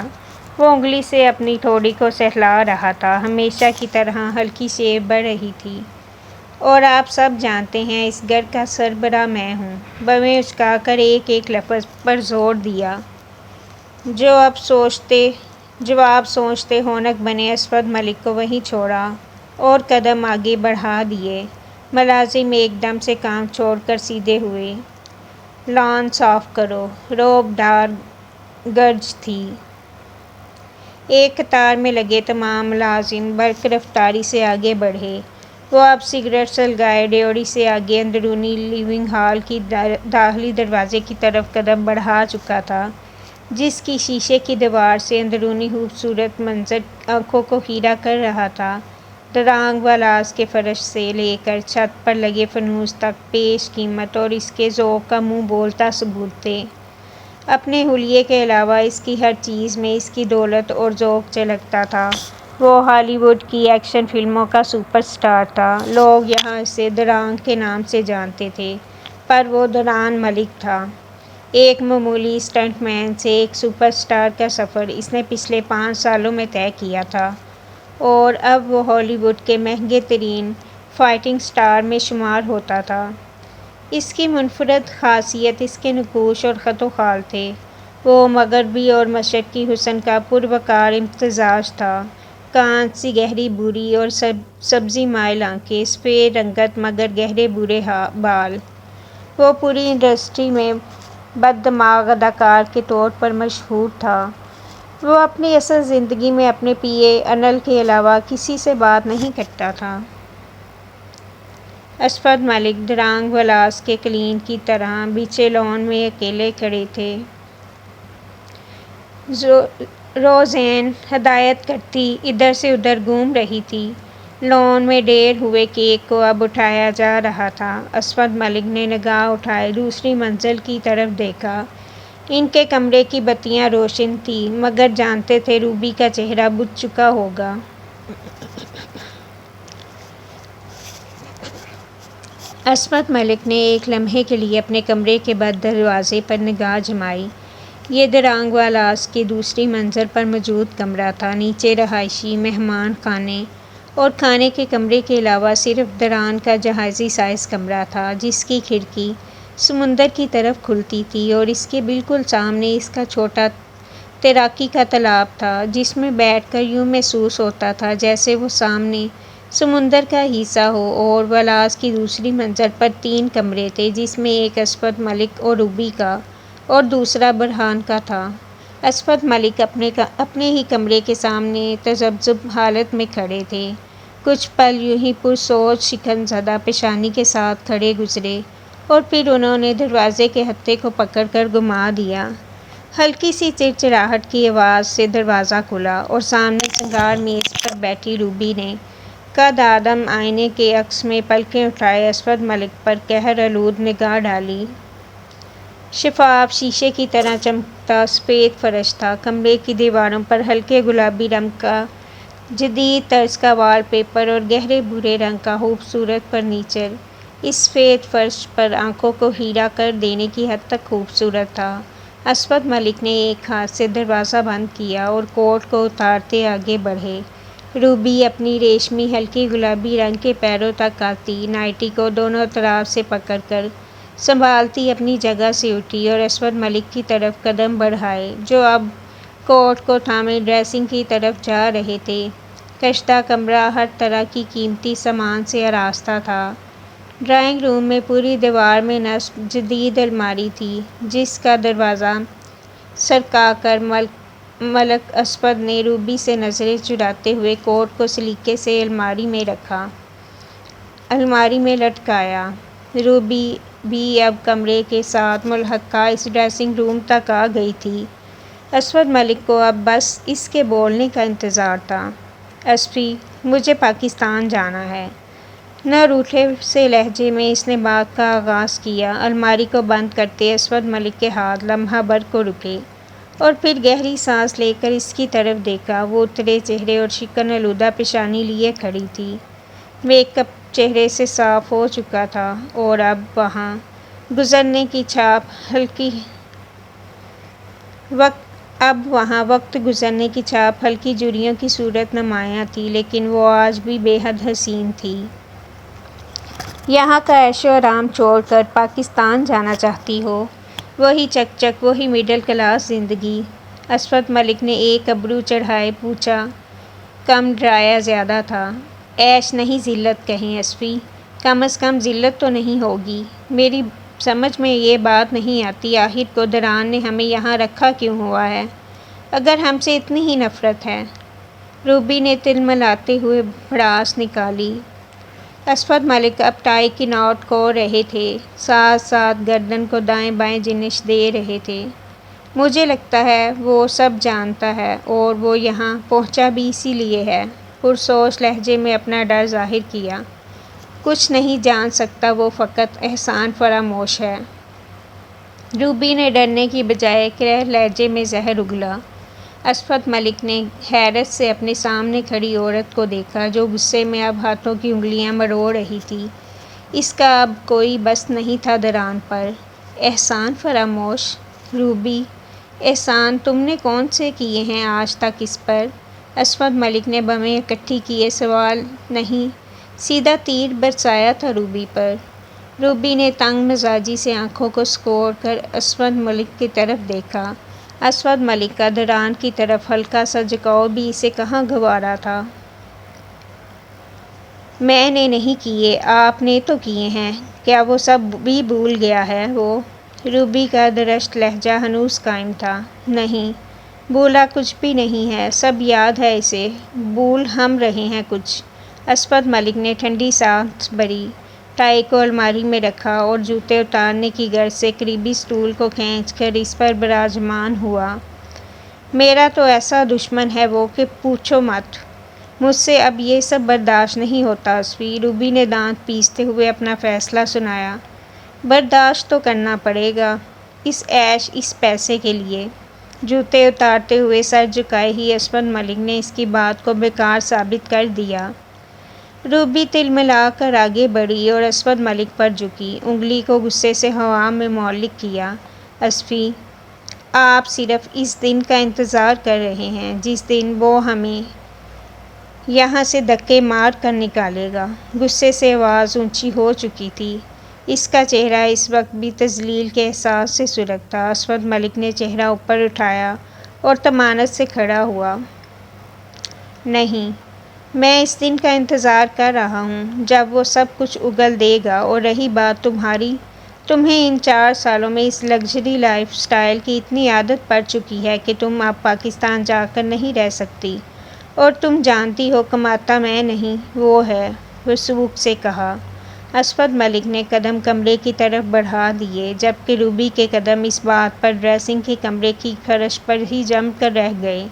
وہ انگلی سے اپنی ٹھوڑی کو سہلا رہا تھا۔ ہمیشہ کی طرح ہلکی شیپ بڑھ رہی تھی۔ اور آپ سب جانتے ہیں اس گھر کا سربراہ میں ہوں۔ بھویں اچکا کر ایک ایک لفظ پر زور دیا۔ جو آپ سوچتے ہونک بنے اسود ملک کو وہیں چھوڑا اور قدم آگے بڑھا دیے۔ ملازم ایک دم سے کام چھوڑ کر سیدھے ہوئے۔ لان صاف کرو۔ رعب دار گرج تھی۔ ایک قطار میں لگے تمام ملازم برق رفتاری سے آگے بڑھے۔ وہ اب سگریٹ سلگائے ڈیوڑی سے آگے اندرونی لیونگ ہال کی داخلی دروازے کی طرف قدم بڑھا چکا تھا، جس کی شیشے کی دیوار سے اندرونی خوبصورت منظر آنکھوں کو خیرہ کر رہا تھا۔ درانگ والاز کے فرش سے لے کر چھت پر لگے فانوس تک پیش قیمت اور اس کے ذوق کا منہ بولتا ثبوت تھے۔ اپنے حلیے کے علاوہ اس کی ہر چیز میں اس کی دولت اور ذوق جھلکتا تھا۔ وہ ہالی ووڈ کی ایکشن فلموں کا سپر اسٹار تھا۔ لوگ یہاں اسے درانگ کے نام سے جانتے تھے، پر وہ دوران ملک تھا۔ ایک معمولی اسٹنٹ مین سے ایک سپر اسٹار کا سفر اس نے پچھلے 5 سالوں میں طے کیا تھا اور اب وہ ہالی ووڈ کے مہنگے ترین فائٹنگ اسٹار میں شمار ہوتا تھا۔ اس کی منفرد خاصیت اس کے نقوش اور خط و خال تھے۔ وہ مغربی اور مشرقی حسن کا پروقار امتزاج تھا۔ کانچ سی گہری بھوری اور سبزی مائل آنکھیں، سفید رنگت مگر گہرے بھورے بال۔ وہ پوری انڈسٹری میں بد دماغ اداکار کے طور پر مشہور تھا۔ وہ اپنی اصل زندگی میں اپنے پی اے انل کے علاوہ کسی سے بات نہیں کرتا تھا۔ اسفد ملک ڈرانگ والاس کے کلین کی طرح بچھے لان میں اکیلے کھڑے تھے۔ روزین ہدایت کرتی ادھر سے ادھر گھوم رہی تھی۔ لان میں ڈھیر ہوئے کیک کو اب اٹھایا جا رہا تھا۔ اسفد ملک نے نگاہ اٹھائے دوسری منزل کی طرف دیکھا۔ ان کے کمرے کی بتیاں روشن تھیں مگر جانتے تھے روبی کا چہرہ بجھ چکا ہوگا۔ اسفد ملک نے ایک لمحے کے لیے اپنے کمرے کے بند دروازے پر نگاہ جمائی۔ یہ ڈرانگ والاس کی دوسری منزل پر موجود کمرہ تھا۔ نیچے رہائشی، مہمان خانے اور کھانے کے کمرے کے علاوہ صرف ڈران کا جہازی سائز کمرہ تھا جس کی کھڑکی سمندر کی طرف کھلتی تھی اور اس کے بالکل سامنے اس کا چھوٹا تیراکی کا تالاب تھا جس میں بیٹھ کر یوں محسوس ہوتا تھا جیسے وہ سامنے سمندر کا حصہ ہو۔ اور والاس کی دوسری منزل پر 3 کمرے تھے جس میں ایک اسفد ملک اور روبی کا اور دوسرا برہان کا تھا۔ اسفد ملک اپنے ہی کمرے کے سامنے تذبذب حالت میں کھڑے تھے۔ کچھ پل یوں ہی پرسوچ شکن زدہ پیشانی کے ساتھ کھڑے گزرے اور پھر انہوں نے دروازے کے ہتھے کو پکڑ کر گھما دیا۔ ہلکی سی چڑچڑاہٹ کی آواز سے دروازہ کھلا اور سامنے سنگار میز پر بیٹھی روبی نے قد آدم آئینے کے عکس میں پلکیں اٹھائے اسفد ملک پر قہر آلود نگاہ ڈالی۔ شفاف شیشے کی طرح چمکتا سفید فرش تھا۔ کمرے کی دیواروں پر ہلکے گلابی رنگ کا جدید طرز کا وال پیپر اور گہرے بھورے رنگ کا خوبصورت فرنیچر اس سفید فرش پر آنکھوں کو خیرہ کر دینے کی حد تک خوبصورت تھا۔ اسفد ملک نے ایک ہاتھ سے دروازہ بند کیا اور کوٹ کو اتارتے آگے بڑھے۔ روبی اپنی ریشمی ہلکی گلابی رنگ کے پیروں تک آتی نائٹی کو دونوں طرف سے پکڑ کر سنبھالتی اپنی جگہ سے اٹھی اور اسفد ملک کی طرف قدم بڑھائے جو اب کوٹ کو تھامے ڈریسنگ کی طرف جا رہے تھے۔ کشادہ کمرہ ہر طرح کی قیمتی سامان سے آراستہ تھا۔ ڈرائنگ روم میں پوری دیوار میں نصب جدید الماری تھی جس کا دروازہ سرکا کر ملک اسفد نے روبی سے نظریں چراتے ہوئے کوٹ کو سلیقے سے الماری میں لٹکایا۔ روبی بھی اب کمرے کے ساتھ ملحقہ اس ڈریسنگ روم تک آ گئی تھی۔ اسفد ملک کو اب بس اس کے بولنے کا انتظار تھا۔ اسفی، مجھے پاکستان جانا ہے۔ نہ روٹھے سے لہجے میں اس نے بات کا آغاز کیا۔ الماری کو بند کرتے اسفد ملک کے ہاتھ لمحہ بھر کو رکے اور پھر گہری سانس لے کر اس کی طرف دیکھا۔ وہ اترے چہرے اور شکن آلودہ پیشانی لیے کھڑی تھی۔ میک اپ چہرے سے صاف ہو چکا تھا اور اب وہاں وقت گزرنے کی چھاپ ہلکی جھریوں کی صورت نمایاں تھی لیکن وہ آج بھی بے حد حسین تھی۔ یہاں کا عیش و آرام چھوڑ کر پاکستان جانا چاہتی ہو؟ وہی چک چک، وہی مڈل کلاس زندگی۔ اسفد ملک نے ایک ابرو چڑھائے پوچھا۔ کم ڈرایا زیادہ تھا۔ عیش نہیں ذلت کہیں اسفی، کم از کم ذلت تو نہیں ہوگی۔ میری سمجھ میں یہ بات نہیں آتی آخر کو ڈران نے ہمیں یہاں رکھا کیوں ہوا ہے اگر ہم سے اتنی ہی نفرت ہے؟ روبی نے تلملاتے ہوئے بھڑاس نکالی۔ اسفد ملک اب ٹائی کی نوٹ کھول رہے تھے، ساتھ ساتھ گردن کو دائیں بائیں جنش دے رہے تھے۔ مجھے لگتا ہے وہ سب جانتا ہے اور وہ یہاں پہنچا بھی اسی لیے ہے۔ پرسوچ لہجے میں اپنا ڈر ظاہر کیا۔ کچھ نہیں جان سکتا، وہ فقط احسان فراموش ہے۔ روبی نے ڈرنے کی بجائے کرہ لہجے میں زہر اگلا۔ اسفد ملک نے حیرت سے اپنے سامنے کھڑی عورت کو دیکھا جو غصے میں اب ہاتھوں کی انگلیاں مروڑ رہی تھی۔ اس کا اب کوئی بس نہیں تھا ڈران پر۔ احسان فراموش؟ روبی، احسان تم نے کون سے کیے ہیں آج تک اس پر؟ اسفد ملک نے بمیں اکٹھی کیے سوال نہیں، سیدھا تیر برسایا تھا روبی پر۔ روبی نے تنگ مزاجی سے آنکھوں کو سکوڑ کر اسفد ملک کی طرف دیکھا۔ اسود ملک کا دران کی طرف ہلکا سا جھکاؤ بھی اسے کہاں گوارا تھا۔ میں نے نہیں کیے، آپ نے تو کیے ہیں۔ کیا وہ سب بھی بھول گیا ہے وہ؟ روبی کا درشت لہجہ ہنوز قائم تھا۔ نہیں، بھولا کچھ بھی نہیں ہے، سب یاد ہے اسے، بھول ہم رہے ہیں کچھ۔ اسود ملک نے ٹھنڈی سانس بھری، ٹائی کو الماری میں رکھا اور جوتے اتارنے کی غرض سے قریبی اسٹول کو کھینچ کر اس پر براجمان ہوا۔ میرا تو ایسا دشمن ہے وہ کہ پوچھو مت، مجھ سے اب یہ سب برداشت نہیں ہوتا اسوی۔ روبی نے دانت پیستے ہوئے اپنا فیصلہ سنایا۔ برداشت تو کرنا پڑے گا، اس عیش اس پیسے کے لیے۔ جوتے اتارتے ہوئے سر جھکائے ہی اسود ملک نے اس کی بات کو بیکار ثابت کر دیا۔ روبی تلملا کر آگے بڑھی اور اسود ملک پر جھکی، انگلی کو غصے سے ہوا میں معلق کیا۔ اسفی، آپ صرف اس دن کا انتظار کر رہے ہیں جس دن وہ ہمیں یہاں سے دھکے مار کر نکالے گا۔ غصے سے آواز اونچی ہو چکی تھی۔ اس کا چہرہ اس وقت بھی تذلیل کے احساس سے سرخ تھا۔ اسود ملک نے چہرہ اوپر اٹھایا اور طمانت سے کھڑا ہوا۔ نہیں، میں اس دن کا انتظار کر رہا ہوں جب وہ سب کچھ اگل دے گا۔ اور رہی بات تمہاری، تمہیں ان 4 سالوں میں اس لگژری لائف سٹائل کی اتنی عادت پڑ چکی ہے کہ تم اب پاکستان جا کر نہیں رہ سکتی، اور تم جانتی ہو کماتا میں نہیں وہ ہے، وثوق سے کہا۔ اسود ملک نے قدم کمرے کی طرف بڑھا دیے، جبکہ روبی کے قدم اس بات پر ڈریسنگ کے کمرے کی فرش پر ہی جم کر رہ گئے۔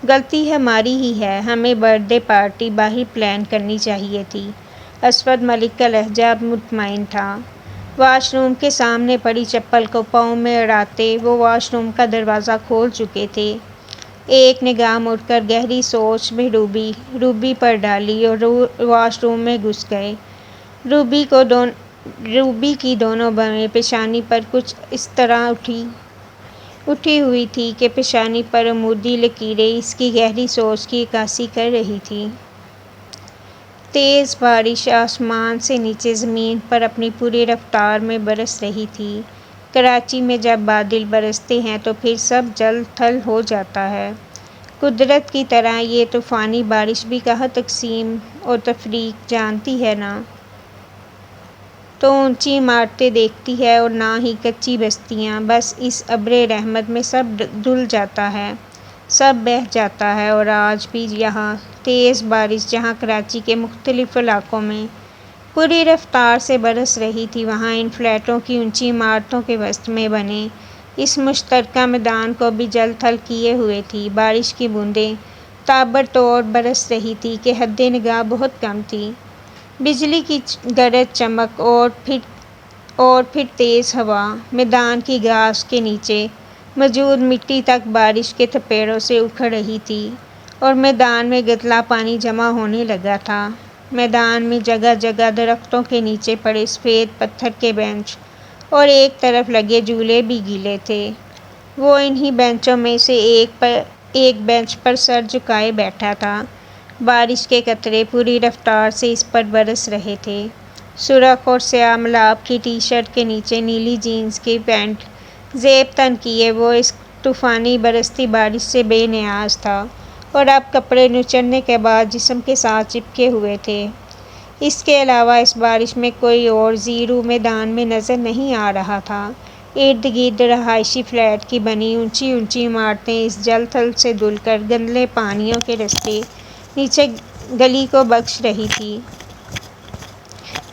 غلطی ہماری ہی ہے، ہمیں برتھ ڈے پارٹی باہر پلان کرنی چاہیے تھی۔ اسود ملک کا لہجہ اب مطمئن تھا۔ واش روم کے سامنے پڑی چپل کو پاؤں میں اڑاتے وہ واش روم کا دروازہ کھول چکے تھے۔ ایک نگاہ مڑ کر گہری سوچ میں روبی پر ڈالی اور واش روم میں گھس گئے۔ روبی کی دونوں بھویں پیشانی پر کچھ اس طرح اٹھی ہوئی تھی کہ پیشانی پر عمودی لکیریں اس کی گہری سوچ کی عکاسی کر رہی تھیں۔ تیز بارش آسمان سے نیچے زمین پر اپنی پوری رفتار میں برس رہی تھی۔ کراچی میں جب بادل برستے ہیں تو پھر سب جل تھل ہو جاتا ہے۔ قدرت کی طرح یہ طوفانی بارش بھی کہاں تقسیم و تفریق جانتی ہے، نہ تو اونچی عمارتیں دیکھتی ہے اور نہ ہی کچی بستیاں۔ بس اس ابرِ رحمت میں سب دھل جاتا ہے، سب بہہ جاتا ہے۔ اور آج بھی یہاں تیز بارش جہاں کراچی کے مختلف علاقوں میں پوری رفتار سے برس رہی تھی، وہاں ان فلیٹوں کی اونچی عمارتوں کے وسط میں بنے اس مشترکہ میدان کو بھی جل تھل کیے ہوئے تھی۔ بارش کی بوندیں تابڑتوڑ برس رہی تھی کہ حد نگاہ بہت کم تھی۔ بجلی کی گرج چمک اور پھر تیز ہوا میدان کی گھاس کے نیچے موجود مٹی تک بارش کے تھپیڑوں سے اکھڑ رہی تھی اور میدان میں گدلا پانی جمع ہونے لگا تھا۔ میدان میں جگہ جگہ درختوں کے نیچے پڑے سفید پتھر کے بینچ اور ایک طرف لگے جھولے بھی گیلے تھے۔ وہ انہی بینچوں میں سے ایک بینچ پر سر جھکائے بیٹھا تھا۔ بارش کے قطرے پوری رفتار سے اس پر برس رہے تھے۔ سرخ اور سیاہ ملاب کی ٹی شرٹ کے نیچے نیلی جینز کی پینٹ زیب تن کیے وہ اس طوفانی برستی بارش سے بے نیاز تھا اور اب کپڑے نچوڑنے کے بعد جسم کے ساتھ چپکے ہوئے تھے۔ اس کے علاوہ اس بارش میں کوئی اور زیرو میدان میں نظر نہیں آ رہا تھا۔ ارد گرد رہائشی فلیٹ کی بنی اونچی اونچی عمارتیں اس جل تھل سے دھل کر گندلے پانیوں کے رستے نیچے گلی کو بخش رہی تھی۔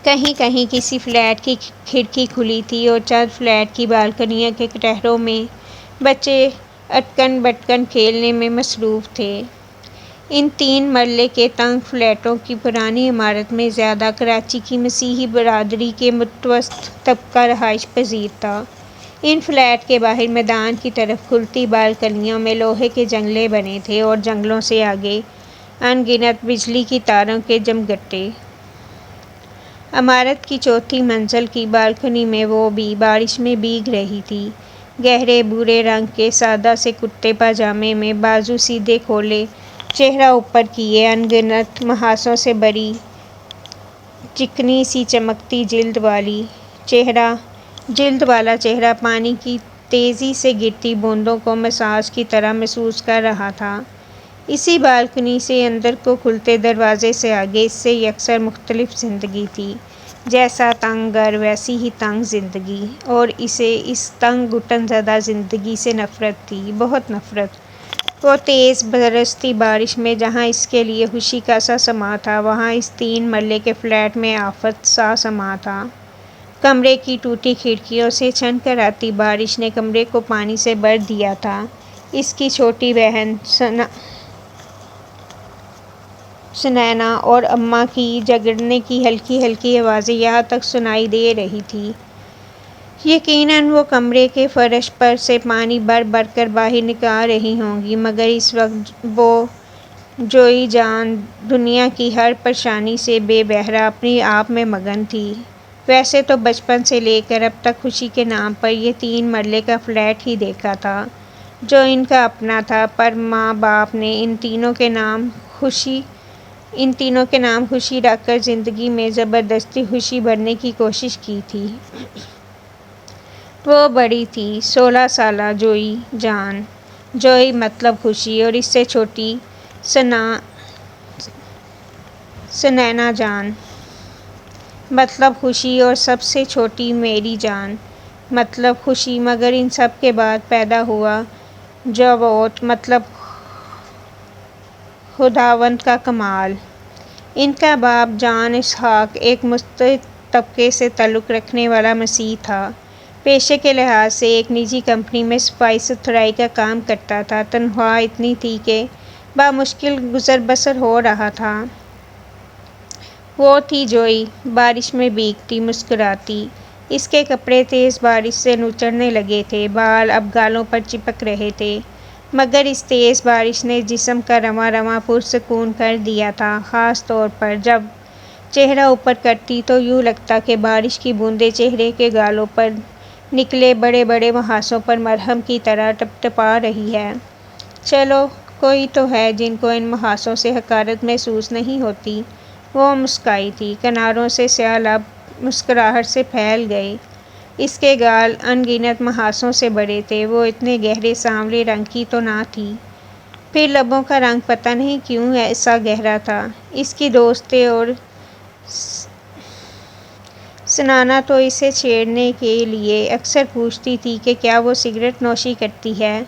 کہیں کہیں کسی فلیٹ کی کھڑکی کھلی تھی اور چند فلیٹ کی بالکنیوں کے کٹہروں میں بچے اٹکن بٹکن کھیلنے میں مصروف تھے۔ ان 3 مرلے کے تنگ فلیٹوں کی پرانی عمارت میں زیادہ کراچی کی مسیحی برادری کے متوسط طبقہ رہائش پذیر تھا۔ ان فلیٹ کے باہر میدان کی طرف کھلتی بالکنیوں میں لوہے کے جنگلے بنے تھے اور جنگلوں سے آگے ان گنت بجلی کی تاروں کے جمگٹے۔ عمارت کی 4تھی منزل کی بالکنی میں وہ بھی بارش میں بھیگ رہی تھی۔ گہرے بھورے رنگ کے سادہ سے کرتے پاجامے میں بازو سیدھے کھولے، چہرہ اوپر کیے، ان گنت محاسوں سے بھری چکنی سی چمکتی جلد والا چہرہ پانی کی تیزی سے گرتی بوندوں کو مساج کی طرح محسوس کر رہا تھا۔ اسی بالکنی سے اندر کو کھلتے دروازے سے آگے اس سے یکسر مختلف زندگی تھی۔ جیسا تنگ گھر ویسی ہی تنگ زندگی، اور اسے اس تنگ گھٹن زدہ زندگی سے نفرت تھی، بہت نفرت۔ وہ تیز برستی بارش میں جہاں اس کے لیے خوشی کا سا سما تھا، وہاں اس 3 مرلے کے فلیٹ میں آفت سا سما تھا۔ کمرے کی ٹوٹی کھڑکیوں سے چھن کر آتی بارش نے کمرے کو پانی سے بھر دیا تھا۔ اس کی چھوٹی بہن سنینا اور اماں کی جھگڑنے کی ہلکی ہلکی آوازیں یہاں تک سنائی دے رہی تھیں۔ یقیناً وہ کمرے کے فرش پر سے پانی بھر بھر کر باہر نکال رہی ہوں گی، مگر اس وقت وہ جوئی جان دنیا کی ہر پریشانی سے بے بہرہ اپنے آپ میں مگن تھی۔ ویسے تو بچپن سے لے کر اب تک خوشی کے نام پر یہ 3 مرلے کا فلیٹ ہی دیکھا تھا جو ان کا اپنا تھا، پر ماں باپ نے ان تینوں کے نام خوشی رکھ کر زندگی میں زبردستی خوشی بھرنے کی کوشش کی تھی۔ وہ بڑی تھی، 16 سالہ جوئی جان۔ جوئی مطلب خوشی، اور اس سے چھوٹی سنینا جان مطلب خوشی، اور سب سے چھوٹی میری جان مطلب خوشی، مگر ان سب کے بعد پیدا ہوا جاوید مطلب خداوند کا کمال۔ ان کا باپ جان اسحاق ایک مستحق طبقے سے تعلق رکھنے والا مسیحی تھا۔ پیشے کے لحاظ سے ایک نجی کمپنی میں صفائی ستھرائی کا کام کرتا تھا۔ تنخواہ اتنی تھی کہ بامشکل گزر بسر ہو رہا تھا۔ وہ تھی جوئی، بارش میں بھیگتی مسکراتی۔ اس کے کپڑے تیز بارش سے نچڑنے لگے تھے، بال اب گالوں پر چپک رہے تھے، مگر اس تیز بارش نے جسم کا رواں رواں پرسکون کر دیا تھا، خاص طور پر جب چہرہ اوپر کرتی تو یوں لگتا کہ بارش کی بوندیں چہرے کے گالوں پر نکلے بڑے بڑے محاذوں پر مرہم کی طرح ٹپٹپا رہی ہیں۔ چلو، کوئی تو ہے جن کو ان محاذوں سے حقارت محسوس نہیں ہوتی۔ وہ مسکرائی تھی، کناروں سے سیاہ لب مسکراہٹ سے پھیل گئے۔ اس کے گال ان گنت محاذوں سے بڑے تھے۔ وہ اتنے گہرے سانولے رنگ کی تو نہ تھی، پھر لبوں کا رنگ پتہ نہیں کیوں ایسا گہرا تھا۔ اس کی دوستیں اور سنینا تو اسے چھیڑنے کے لیے اکثر پوچھتی تھی کہ کیا وہ سگریٹ نوشی کرتی ہے۔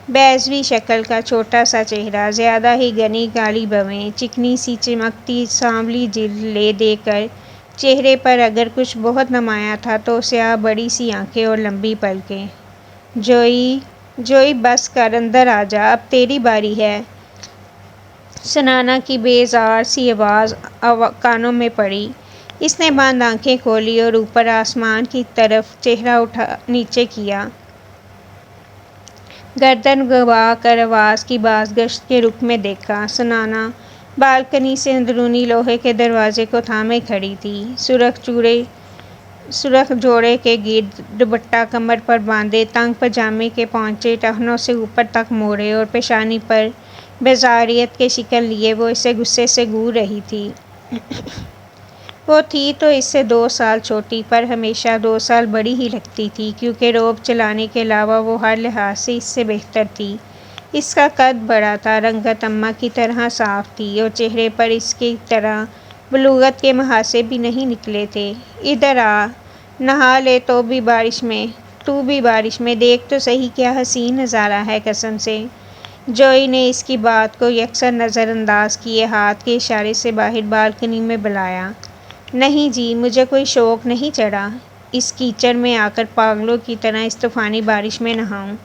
بیضوی شکل کا چھوٹا سا چہرہ، زیادہ ہی گھنی کالی بھویں، چکنی سی چمکتی سانولی جلد لے دے کر چہرے پر اگر کچھ بہت نمایاں تھا تو سیاہ بڑی سی آنکھیں اور لمبی پلکیں۔ جوئی بس کر اندر آ جا، اب تیری باری ہے۔ سنینا کی بیزار سی آواز کانوں میں پڑی۔ اس نے بند آنکھیں کھولی اور اوپر آسمان کی طرف چہرہ نیچے کیا، گردن گھما کر آواز کی بازگشت کے رخ میں دیکھا۔ سنینا بالکنی سے اندرونی لوہے کے دروازے کو تھامے کھڑی تھی، سرخ جوڑے کے گرد دوپٹہ کمر پر باندھے، تنگ پاجامے کے پونچے ٹخنوں سے اوپر تک موڑے اور پیشانی پر بیزاریت کے شکن لیے وہ اسے غصے سے گھور رہی تھی۔ وہ تھی تو اس سے 2 سال چھوٹی، پر ہمیشہ 2 سال بڑی ہی لگتی تھی، کیونکہ روب چلانے کے علاوہ وہ ہر لحاظ سے اس سے بہتر تھی۔ اس کا قد بڑا تھا، رنگت اماں کی طرح صاف تھی، اور چہرے پر اس کی طرح بلوغت کے محاذے بھی نہیں نکلے تھے۔ ادھر آ، نہا لے تو بھی بارش میں، دیکھ تو صحیح کیا حسین نظارہ ہے، قسم سے۔ جوئی نے اس کی بات کو یکسر نظر انداز کیے ہاتھ کے اشارے سے باہر بالکنی میں بلایا۔ نہیں جی، مجھے کوئی شوق نہیں چڑھا اس کیچڑ میں آ کر پاگلوں کی طرح اس طوفانی بارش میں نہاؤں۔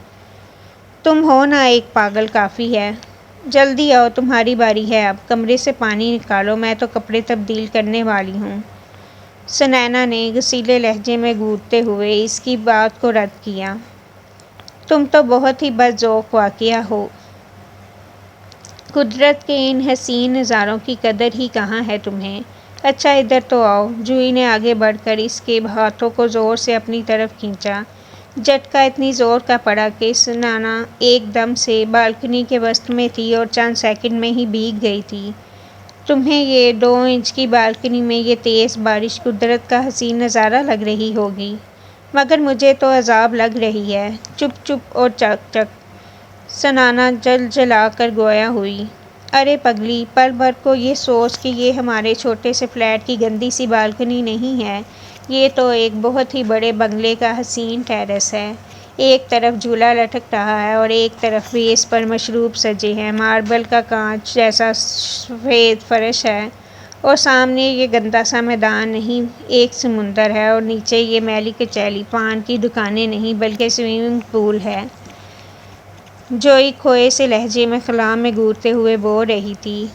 تم ہو نا ایک پاگل، کافی ہے۔ جلدی آؤ، تمہاری باری ہے اب، کمرے سے پانی نکالو، میں تو کپڑے تبدیل کرنے والی ہوں۔ سنینا نے غصیلے لہجے میں گھورتے ہوئے اس کی بات کو رد کیا۔ تم تو بہت ہی بد ذوق واقعہ ہو۔ قدرت کے ان حسین نظاروں کی قدر ہی کہاں ہے تمہیں؟ اچھا ادھر تو آؤ۔ جوئی نے آگے بڑھ کر اس کے ہاتھوں کو زور سے اپنی طرف کھینچا۔ جھٹکا اتنی زور کا پڑا کہ سنینا ایک دم سے بالکنی کے وسط میں تھی اور چند سیکنڈ میں ہی بھیگ گئی تھی۔ تمہیں یہ 2 انچ کی بالکنی میں یہ تیز بارش قدرت کا حسین نظارہ لگ رہی ہوگی؟ مگر مجھے تو عذاب لگ رہی ہے۔ چپ چپ اور چک چک۔ سنانا جل جلا کر گویا ہوئی۔ ارے پگلی، پل بھر کو یہ سوچ کہ یہ ہمارے چھوٹے سے فلیٹ کی گندی سی بالکنی نہیں ہے، یہ تو ایک بہت ہی بڑے بنگلے کا حسین ٹیرس ہے۔ ایک طرف جھولا لٹک رہا ہے اور ایک طرف بھی اس پر مشروب سجے ہیں، ماربل کا کانچ جیسا سفید فرش ہے، اور سامنے یہ گندا سا میدان نہیں، ایک سمندر ہے، اور نیچے یہ میلی کچیلی پان کی دکانیں نہیں بلکہ سوئمنگ پول ہے۔ جوئی کھوئے سے لہجے میں خلا میں گورتے ہوئے بول رہی تھی۔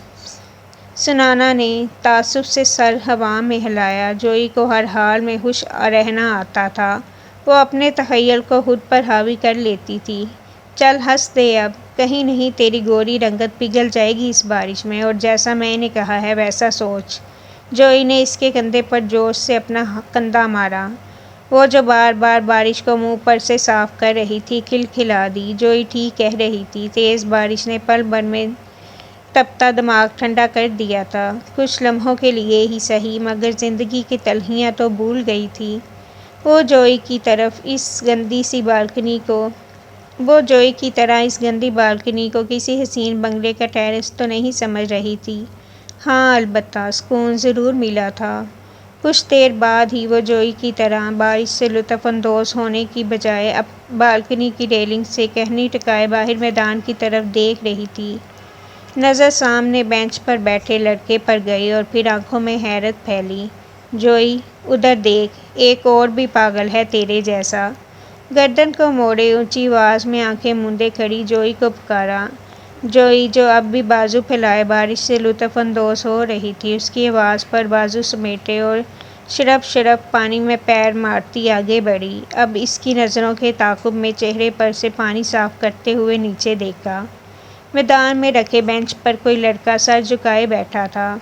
سنانا نے تعصب سے سر ہوا میں ہلایا۔ جوئی کو ہر حال میں خوش رہنا آتا تھا، وہ اپنے تخیل کو خود پر حاوی کر لیتی تھی۔ چل ہنس دے اب، کہیں نہیں تیری گوری رنگت پگھل جائے گی اس بارش میں، اور جیسا میں نے کہا ہے ویسا سوچ۔ جوئی نے اس کے کندھے پر جوش سے اپنا کندھا مارا۔ وہ جو بار بار بارش کو منہ پر سے صاف کر رہی تھی، کھلکھلا دی۔ جوئی ٹھیک کہہ رہی تھی، تیز بارش نے پل بھر میں تپتا دماغ ٹھنڈا کر دیا تھا، کچھ لمحوں کے لیے ہی سہی، مگر زندگی کی تلخیاں تو بھول گئی تھی۔ وہ جوئی کی طرح اس گندی بالکنی کو کسی حسین بنگلے کا ٹیرس تو نہیں سمجھ رہی تھی۔ ہاں البتہ سکون ضرور ملا تھا۔ کچھ دیر بعد ہی وہ جوئی کی طرح بارش سے لطف اندوز ہونے کی بجائے اب بالکنی کی ریلنگ سے کہنی ٹکائے باہر میدان کی طرف دیکھ رہی تھی۔ نظر سامنے بینچ پر بیٹھے لڑکے پر گئی اور پھر آنکھوں میں حیرت پھیلی۔ جوئی، ادھر دیکھ، ایک اور بھی پاگل ہے تیرے جیسا۔ گردن کو موڑے اونچی آواز میں آنکھیں موندے کھڑی جوئی کو پکارا۔ جوئی، جو اب بھی بازو پھیلائے بارش سے لطف اندوز ہو رہی تھی، اس کی آواز پر بازو سمیٹے اور شڑپ شڑپ پانی میں پیر مارتی آگے بڑھی۔ اب اس کی نظروں کے تعاقب میں چہرے پر سے پانی صاف کرتے ہوئے نیچے دیکھا۔ میدان میں رکھے بینچ پر کوئی لڑکا سر جھکائے بیٹھا تھا۔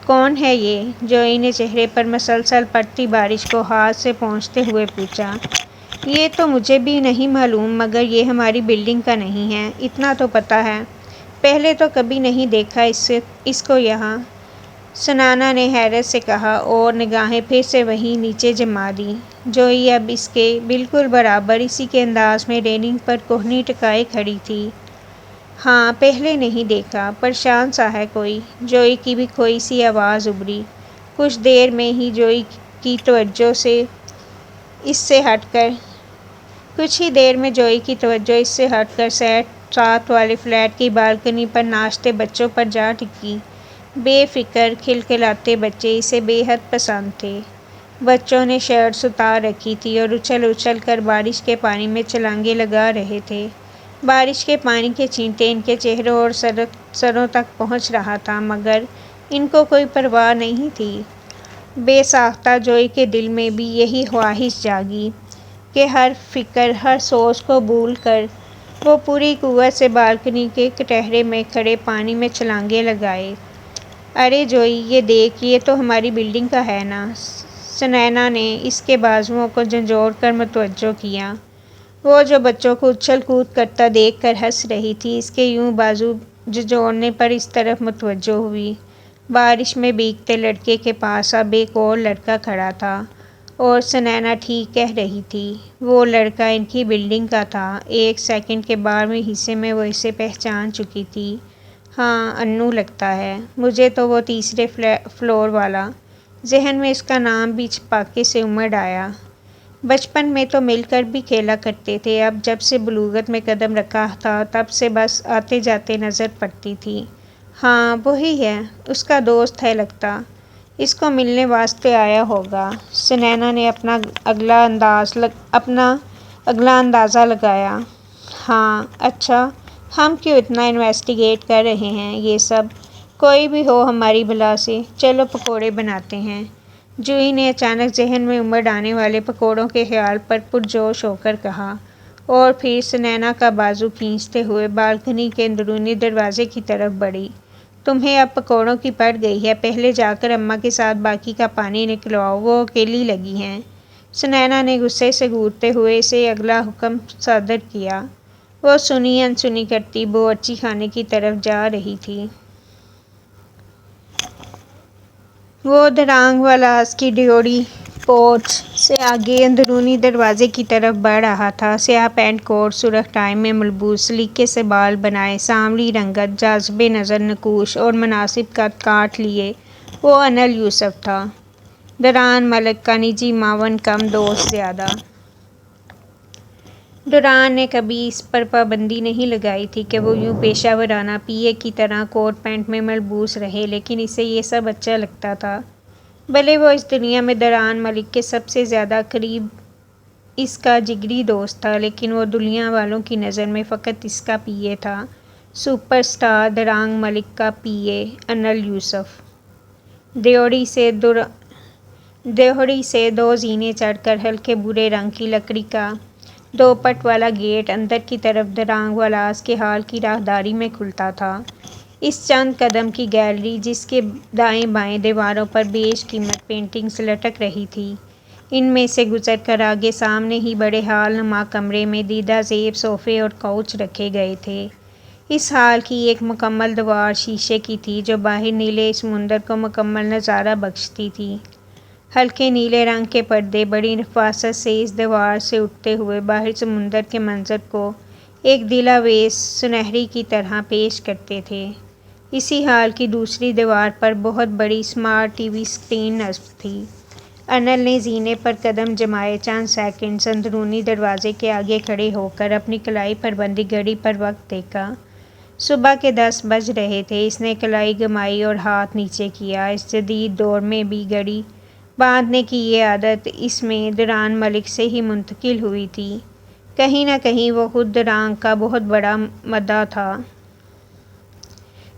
کون ہے یہ؟ جوئی نے چہرے پر مسلسل پڑتی بارش کو ہاتھ سے پونچھتے ہوئے پوچھا۔ یہ تو مجھے بھی نہیں معلوم، مگر یہ ہماری بلڈنگ کا نہیں ہے، اتنا تو پتہ ہے۔ پہلے تو کبھی نہیں دیکھا اس کو یہاں، سنانا نے حیرت سے کہا اور نگاہیں پھر سے وہیں نیچے جما دیں۔ جوئی اب اس کے بالکل برابر اسی کے انداز میں ریلنگ پر کہنی ٹکائے کھڑی تھی۔ ہاں پہلے نہیں دیکھا، پریشان سا ہے کوئی۔ جوئی کی بھی کھوئی سی آواز ابھری۔ کچھ دیر میں ہی جوئی کی توجہ اس سے ہٹ کر ساتھ والے فلیٹ کی بالکنی پر ناچتے بچوں پر جا ٹکی۔ بے فکر کھلکھلاتے بچے اسے بے حد پسند تھے۔ بچوں نے شرٹس اتار رکھی تھی اور اچھل اچھل کر بارش کے پانی میں چھلانگیں لگا رہے تھے۔ بارش کے پانی کے چھینٹے ان کے چہروں اور سروں تک پہنچ رہا تھا، مگر ان کو کوئی پرواہ نہیں تھی۔ بے ساختہ جوئی کے دل میں بھی یہی خواہش جاگی کہ ہر فکر، ہر سوچ کو بھول کر وہ پوری قوت سے بالکنی کے کٹہرے میں کھڑے پانی میں چھلانگیں لگائے۔ ارے جوئی، یہ دیکھ، یہ تو ہماری بلڈنگ کا ہے نا؟ سنینا نے اس کے بازوؤں کو جھنجھوڑ کر متوجہ کیا۔ وہ جو بچوں کو اچھل کود کرتا دیکھ کر ہنس رہی تھی، اس کے یوں بازو جھنجھوڑنے پر اس طرف متوجہ ہوئی۔ بارش میں بھیگتے لڑکے کے پاس اب ایک اور لڑکا کھڑا تھا، اور سنینا ٹھیک کہہ رہی تھی، وہ لڑکا ان کی بلڈنگ کا تھا۔ ایک سیکنڈ کے 12ویں حصے میں وہ اسے پہچان چکی تھی۔ ہاں انو لگتا ہے مجھے تو، وہ تیسرے فلور والا۔ ذہن میں اس کا نام بھی چھپاکے سے امڑ آیا۔ بچپن میں تو مل کر بھی کھیلا کرتے تھے، اب جب سے بلوغت میں قدم رکھا تھا تب سے بس آتے جاتے نظر پڑتی تھی۔ ہاں وہی ہے، اس کا دوست ہے لگتا، اس کو ملنے واسطے آیا ہوگا۔ سنینا نے اپنا اگلا اندازہ لگایا۔ ہاں اچھا، ہم کیوں اتنا انویسٹیگیٹ کر رہے ہیں یہ سب؟ کوئی بھی ہو ہماری بلا سے، چلو پکوڑے بناتے ہیں۔ جوئی نے اچانک ذہن میں امڑ آنے والے پکوڑوں کے خیال پر پرجوش ہو کر کہا، اور پھر سنینا کا بازو کھینچتے ہوئے بالکنی کے اندرونی دروازے کی طرف بڑھی۔ تمہیں اب پکوڑوں کی پڑ گئی ہے، پہلے جا کر اماں کے ساتھ باقی کا پانی نکلواؤ، وہ اکیلی لگی ہیں۔ سنینا نے غصے سے گھورتے ہوئے اسے اگلا حکم صادر کیا۔ وہ سنی انسنی کرتی باورچی خانے کی طرف جا رہی تھی۔ وہ دھڑام والاس کی ڈیوڑی پورچ سے آگے اندرونی دروازے کی طرف بڑھ رہا تھا۔ سیاہ پینٹ کوٹ، سرخ ٹائی میں ملبوس، سلیقے سے بال بنائے، سانولی رنگت، جاذب نظر نقوش اور مناسب قد کاٹ لیے وہ انل یوسف تھا، ڈران ملک کا نجی معاون کم دوست زیادہ۔ ڈران نے کبھی اس پر پابندی نہیں لگائی تھی کہ وہ یوں پیشہ ورانہ پی اے کی طرح کوٹ پینٹ میں ملبوس رہے، لیکن اسے یہ سب اچھا لگتا تھا۔ بھلے وہ اس دنیا میں ڈران ملک کے سب سے زیادہ قریب اس کا جگری دوست تھا، لیکن وہ دنیا والوں کی نظر میں فقط اس کا پی اے تھا، سپر اسٹار ڈران ملک کا پی اے انل یوسف۔ دیوہری سے 2 زینے چڑھ کر ہلکے بھورے رنگ کی لکڑی کا 2 پٹ والا گیٹ اندر کی طرف درانگ والاز کے ہال کی راہداری میں کھلتا تھا۔ اس چند قدم کی گیلری، جس کے دائیں بائیں دیواروں پر بیش قیمت پینٹنگز لٹک رہی تھیں، ان میں سے گزر کر آگے سامنے ہی بڑے ہال نما کمرے میں دیدہ زیب صوفے اور کوچ رکھے گئے تھے۔ اس ہال کی ایک مکمل دیوار شیشے کی تھی جو باہر نیلے سمندر کو مکمل نظارہ بخشتی تھی۔ ہلکے نیلے رنگ کے پردے بڑی نفاست سے اس دیوار سے اٹھتے ہوئے باہر سمندر کے منظر کو ایک دل آویز سنہری کی طرح پیش کرتے تھے۔ اسی ہال کی دوسری دیوار پر بہت بڑی اسمارٹ ٹی وی اسکرین نصب تھی۔ انل نے زینے پر قدم جمائے چند سیکنڈز اندرونی دروازے کے آگے کھڑے ہو کر اپنی کلائی پر بندھی گھڑی پر وقت دیکھا۔ صبح کے 10 بج رہے تھے۔ اس نے کلائی گھمائی اور ہاتھ نیچے کیا۔ اس جدید دور میں بھی گھڑی باندھنے کی یہ عادت اس میں ڈران ملک سے ہی منتقل ہوئی تھی۔ کہیں نہ کہیں وہ خود ڈران کا بہت بڑا مداح تھا۔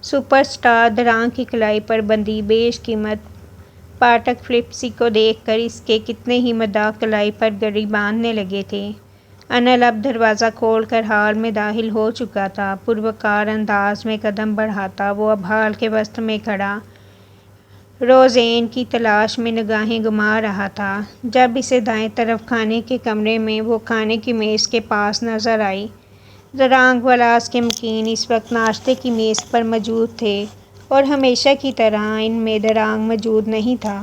سپر اسٹار ڈران کی کلائی پر بندھی بیش قیمت پاٹھک فلپسی کو دیکھ کر اس کے کتنے ہی مداح کلائی پر گھڑی باندھنے لگے تھے۔ انل اب دروازہ کھول کر ہال میں داخل ہو چکا تھا۔ پروقار انداز میں قدم بڑھاتا وہ اب ہال کے وسط میں کھڑا روزین کی تلاش میں نگاہیں گھما رہا تھا۔ جب اسے دائیں طرف کھانے کے کمرے میں وہ کھانے کی میز کے پاس نظر آئی، ڈرانگ والاز کے مکین اس وقت ناشتے کی میز پر موجود تھے اور ہمیشہ کی طرح ان میں ڈرانگ موجود نہیں تھا۔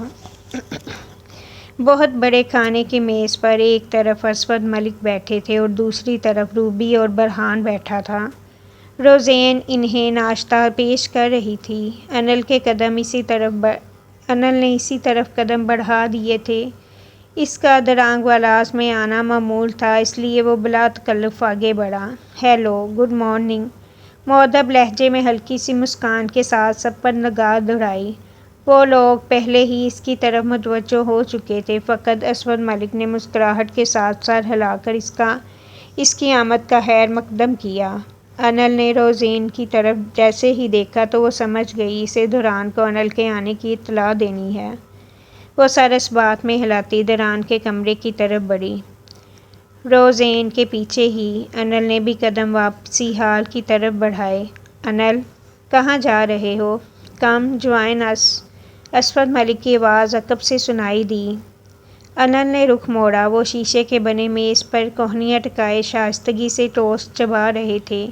بہت بڑے کھانے کی میز پر ایک طرف اسود ملک بیٹھے تھے اور دوسری طرف روبی اور برہان بیٹھا تھا۔ روزین انہیں ناشتہ پیش کر رہی تھی۔ انل نے اسی طرف قدم بڑھا دیے تھے۔ اس کا ڈرانگ والاز میں آنا معمول تھا، اس لیے وہ بلا تکلف آگے بڑھا۔ ہیلو، گڈ مارننگ، مؤدب لہجے میں ہلکی سی مسکان کے ساتھ سب پر نگاہ دوڑائی۔ وہ لوگ پہلے ہی اس کی طرف متوجہ ہو چکے تھے، فقط اسود ملک نے مسکراہٹ کے ساتھ سر ہلا کر اس کی آمد کا خیر مقدم کیا۔ انل نے روزین کی طرف جیسے ہی دیکھا تو وہ سمجھ گئی اسے ڈران کو انل کے آنے کی اطلاع دینی ہے۔ وہ سر اس بات میں ہلاتی ڈران کے کمرے کی طرف بڑھی۔ روزین کے پیچھے ہی انل نے بھی قدم واپسی ہال کی طرف بڑھائے۔ انل، کہاں جا رہے ہو؟ کم جوائن اس، اسود ملک کی آواز عقب سے سنائی دی۔ انل نے رخ موڑا۔ وہ شیشے کے بنے میز پر کہنیاں ٹکائے شائستگی سے ٹوسٹ چبا رہے تھے۔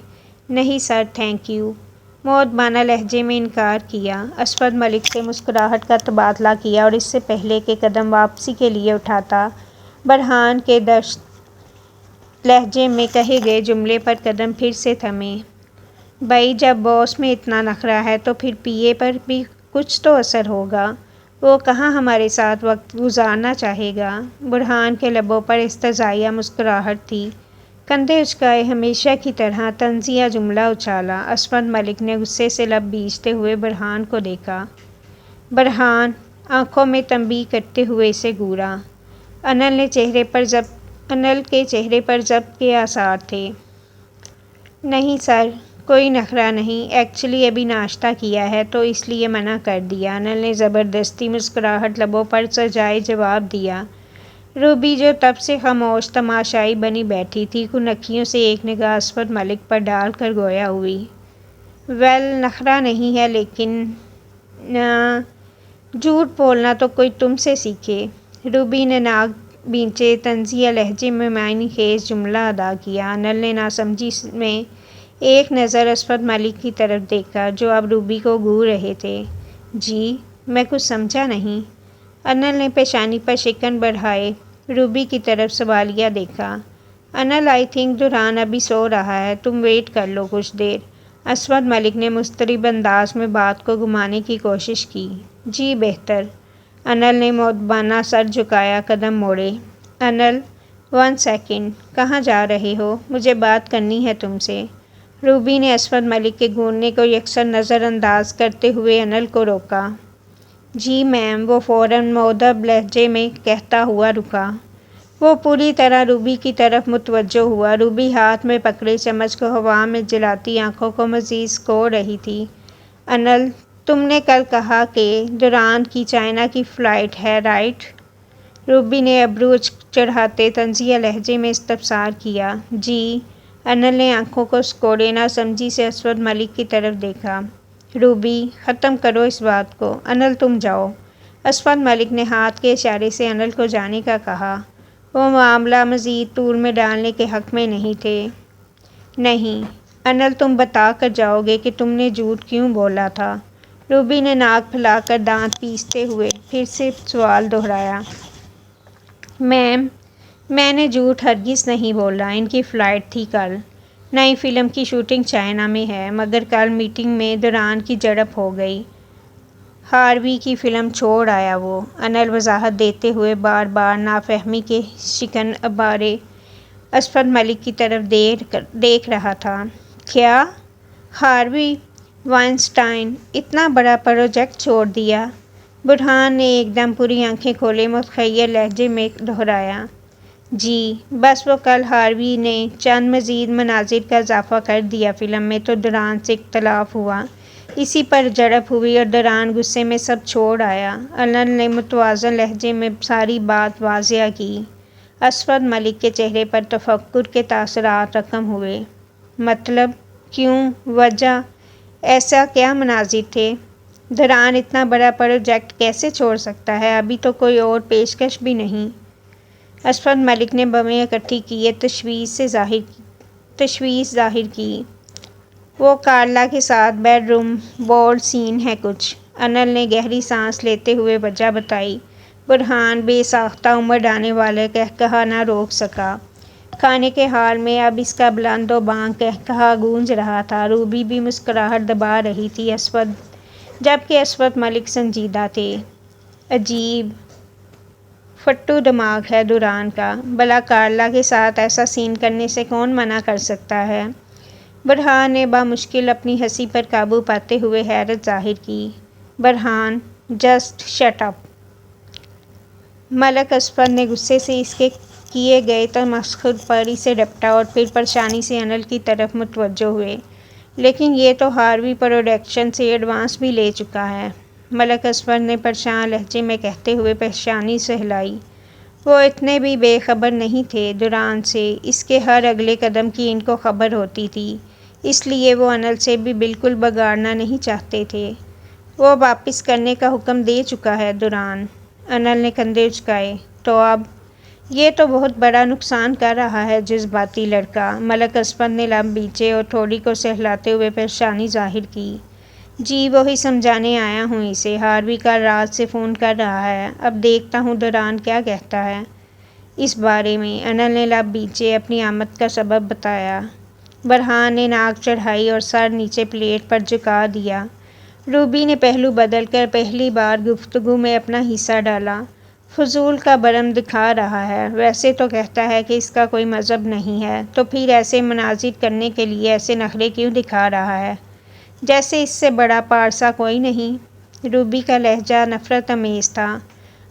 نہیں سر، تھینک یو، مؤدبانہ لہجے میں انکار کیا۔ اسود ملک سے مسکراہٹ کا تبادلہ کیا اور اس سے پہلے کہ قدم واپسی کے لیے اٹھاتا، برہان کے درشت لہجے میں کہے گئے جملے پر قدم پھر سے تھمے۔ بھئی، جب باس میں اتنا نخرہ ہے تو پھر پی اے پر بھی کچھ تو اثر ہوگا۔ وہ کہاں ہمارے ساتھ وقت گزارنا چاہے گا؟ برہان کے لبوں پر استہزائیہ مسکراہٹ تھی۔ کندھے اچکائے ہمیشہ کی طرح طنزیہ جملہ اچھالا۔ اسود ملک نے غصے سے لب بھیجتے ہوئے برہان کو دیکھا۔ برہان آنکھوں میں تنبیہ کرتے ہوئے اسے گھورا۔ انل کے چہرے پر ضبط کے آثار تھے۔ نہیں سر، کوئی نخرہ نہیں، ایکچولی ابھی ناشتہ کیا ہے تو اس لیے منع کر دیا۔ انل نے زبردستی مسکراہٹ لبوں پر سجائے جواب دیا۔ روبی، جو تب سے خاموش تماشائی بنی بیٹھی تھی، کھنکیوں سے ایک نگاہ اسود ملک پر ڈال کر گویا ہوئی۔ ویل، نخرہ نہیں ہے، لیکن جھوٹ بولنا تو کوئی تم سے سیکھے۔ روبی نے ناک بھینچے طنزیہ لہجے میں معنی خیز جملہ ادا کیا۔ انل نے ناسمجھی میں ایک نظر اسود ملک کی طرف دیکھا جو اب روبی کو گھور رہے تھے۔ جی، میں کچھ سمجھا نہیں۔ انل نے پیشانی پر شکن بڑھائے روبی کی طرف سوالیہ دیکھا۔ انل آئی تھنک دوران ابھی سو رہا ہے، تم ویٹ کر لو کچھ دیر۔ اسود ملک نے مضطرب انداز میں بات کو گھمانے کی کوشش کی۔ جی بہتر۔ انل نے مؤدبانہ سر جھکایا، قدم موڑے۔ انل 1 سیکنڈ، کہاں جا رہے ہو؟ مجھے بات کرنی ہے تم سے۔ روبی نے اسود ملک کے گھورنے کو یکسر نظر انداز کرتے ہوئے انل کو روکا۔ جی میم، وہ فوراً مؤدب لہجے میں کہتا ہوا رکا۔ وہ پوری طرح روبی کی طرف متوجہ ہوا۔ روبی ہاتھ میں پکڑے چمچ کو ہوا میں جلاتی آنکھوں کو مزید سکوڑ رہی تھی۔ انل، تم نے کل کہا کہ دوران کی چائنا کی فلائٹ ہے، رائٹ؟ روبی نے ابرو چڑھاتے طنزیہ لہجے میں استفسار کیا۔ جی۔ انل نے آنکھوں کو سکوڑے نہ سمجھی سے اسود ملک کی طرف دیکھا۔ روبی، ختم کرو اس بات کو۔ انل تم جاؤ۔ اسود ملک نے ہاتھ کے اشارے سے انل کو جانے کا کہا۔ وہ معاملہ مزید طول میں ڈالنے کے حق میں نہیں تھے۔ نہیں۔ انل تم بتا کر جاؤ گے کہ تم نے جھوٹ کیوں بولا تھا؟ روبی نے ناک پھیلا کر دانت پیستے ہوئے پھر سے سوال دہرایا۔ میم، میں نے جھوٹ ہرگز نہیں بولا۔ ان کی فلائٹ تھی کل۔ نئی فلم کی شوٹنگ چائنا میں ہے، مگر کل میٹنگ میں دوران کی جھڑپ ہو گئی۔ ہاروی کی فلم چھوڑ آیا وہ۔ انل وضاحت دیتے ہوئے بار بار نافہمی کے شکن ابارے اسود ملک کی طرف دیکھ رہا تھا۔ کیا؟ ہاروی وائنسٹائن اتنا بڑا پروجیکٹ چھوڑ دیا؟ برہان نے ایک دم پوری آنکھیں کھولے متخیل لہجے میں دہرایا۔ جی، بس وہ کل ہاروی نے چند مزید مناظر کا اضافہ کر دیا فلم میں تو دوران سے اختلاف ہوا، اسی پر جھڑپ ہوئی اور دوران غصے میں سب چھوڑ آیا۔ انل نے متوازن لہجے میں ساری بات واضح کی۔ اسود ملک کے چہرے پر تفکر کے تاثرات رقم ہوئے۔ مطلب؟ کیوں؟ وجہ؟ ایسا کیا مناظر تھے؟ دوران اتنا بڑا پروجیکٹ کیسے چھوڑ سکتا ہے؟ ابھی تو کوئی اور پیشکش بھی نہیں۔ اسود ملک نے بویں اکٹھی کیے تشویش ظاہر کی۔ وہ کارلا کے ساتھ بیڈ روم بورڈ سین ہے کچھ۔ انل نے گہری سانس لیتے ہوئے وجہ بتائی۔ برہان بے ساختہ عمر ڈالنے والا قہقہا نہ روک سکا۔ کھانے کے ہال میں اب اس کا بلند و بانگ قہقہا گونج رہا تھا۔ روبی بھی مسکراہٹ دبا رہی تھی جبکہ اسود ملک سنجیدہ تھے۔ عجیب فٹو دماغ ہے دوران کا، بھلا کارلا کے ساتھ ایسا سین کرنے سے کون منع کر سکتا ہے؟ برہان نے بامشکل اپنی ہنسی پر قابو پاتے ہوئے حیرت ظاہر کی۔ برہان، جسٹ شٹ اپ۔ ملک اسود نے غصے سے اس کے کیے گئے تمسخر پر اسے رپٹا اور پھر پریشانی سے انل کی طرف متوجہ ہوئے۔ لیکن یہ تو ہاروی پروڈکشن سے ایڈوانس بھی لے چکا ہے، ملک اسود نے پریشان لہجے میں کہتے ہوئے پیشانی سہلائی۔ وہ اتنے بھی بے خبر نہیں تھے دوران سے، اس کے ہر اگلے قدم کی ان کو خبر ہوتی تھی، اس لیے وہ انل سے بھی بالکل بگاڑنا نہیں چاہتے تھے۔ وہ واپس کرنے کا حکم دے چکا ہے دوران۔ انل نے کندھے اچکائے۔ تو اب؟ یہ تو بہت بڑا نقصان کر رہا ہے جذباتی لڑکا۔ ملک اسود نے لب بیچے اور تھوڑی کو سہلاتے ہوئے پریشانی ظاہر کی۔ جی، وہی سمجھانے آیا ہوں اسے۔ ہاروی کل رات سے فون کر رہا ہے، اب دیکھتا ہوں دوران کیا کہتا ہے اس بارے میں۔ انل نے لب بیچے اپنی آمد کا سبب بتایا۔ برہان نے ناک چڑھائی اور سر نیچے پلیٹ پر جھکا دیا۔ روبی نے پہلو بدل کر پہلی بار گفتگو میں اپنا حصہ ڈالا۔ فضول کا برم دکھا رہا ہے۔ ویسے تو کہتا ہے کہ اس کا کوئی مذہب نہیں ہے، تو پھر ایسے مناظر کرنے کے لیے ایسے نخرے کیوں دکھا رہا ہے، جیسے اس سے بڑا پارسا کوئی نہیں؟ روبی کا لہجہ نفرت آمیز تھا۔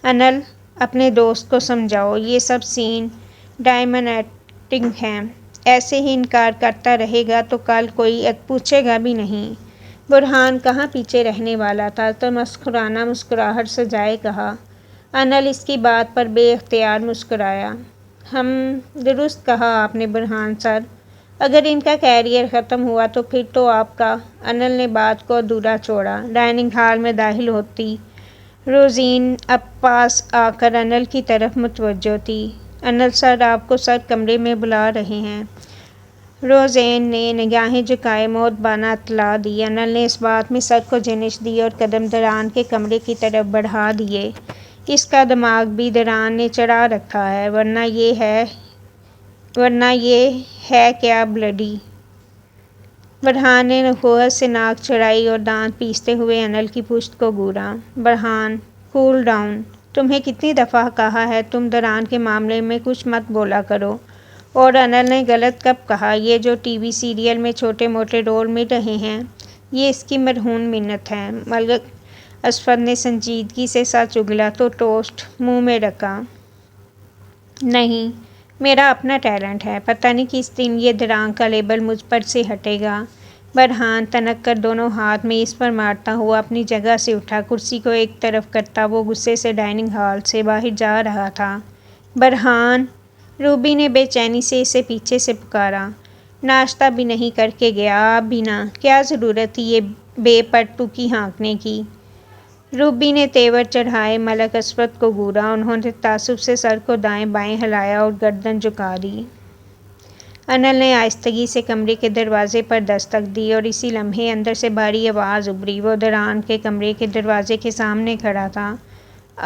انل، اپنے دوست کو سمجھاؤ، یہ سب سین ڈائمن ایکٹنگ ہے۔ ایسے ہی انکار کرتا رہے گا تو کل کوئی پوچھے گا بھی نہیں۔ برہان کہاں پیچھے رہنے والا تھا، تمسخرانہ مسکراہٹ سجائے کہا۔ انل اس کی بات پر بے اختیار مسکرایا۔ درست کہا آپ نے برہان سر، اگر ان کا کیریئر ختم ہوا تو پھر تو آپ کا۔ انل نے بات کو ادھورا چھوڑا۔ ڈائننگ ہال میں داخل ہوتی روزین اب پاس آ کر انل کی طرف متوجہ تھی۔ انل سر، آپ کو سر کمرے میں بلا رہے ہیں۔ روزین نے نگاہیں جھکائے مؤدبانہ اطلاع دی۔ انل نے اس بات میں سر کو جھنجھ دی اور قدم دوران کے کمرے کی طرف بڑھا دیے۔ اس کا دماغ بھی دران نے چڑھا رکھا ہے، ورنہ یہ ہے کیا بلڈی۔ برہان نے نخوت سے ناک چڑھائی اور دانت پیستے ہوئے انل کی پشت کو گھورا۔ برہان، کول ڈاؤن۔ تمہیں کتنی دفعہ کہا ہے تم دران کے معاملے میں کچھ مت بولا کرو۔ اور انل نے غلط کب کہا؟ یہ جو ٹی وی سیریل میں چھوٹے موٹے رول مل رہے ہیں، یہ اس کی مرہون منت ہے۔ ملک اسود نے سنجیدگی سے سر اگلا تو ٹوسٹ منہ میں رکھا۔ نہیں، میرا اپنا ٹیلنٹ ہے، پتہ نہیں کس دن یہ دران کا لیبل مجھ پر سے ہٹے گا۔ برہان تنک کر دونوں ہاتھ میز پر مارتا ہوا اپنی جگہ سے اٹھا۔ کرسی کو ایک طرف کرتا وہ غصے سے ڈائننگ ہال سے باہر جا رہا تھا۔ برہان! روبی نے بے چینی سے اسے پیچھے سے پکارا۔ ناشتہ بھی نہیں کر کے گیا؟ آپ بھی نہ؟ کیا ضرورت تھی یہ بے پرتوکی ہانکنے کی؟ روبی نے تیور چڑھائے ملک اسود کو گھورا۔ انہوں نے تعصب سے سر کو دائیں بائیں ہلایا اور گردن جھکا دی۔ انل نے آہستگی سے کمرے کے دروازے پر دستک دی اور اسی لمحے اندر سے بھاری آواز ابھری۔ وہ دران کے کمرے کے دروازے کے سامنے کھڑا تھا۔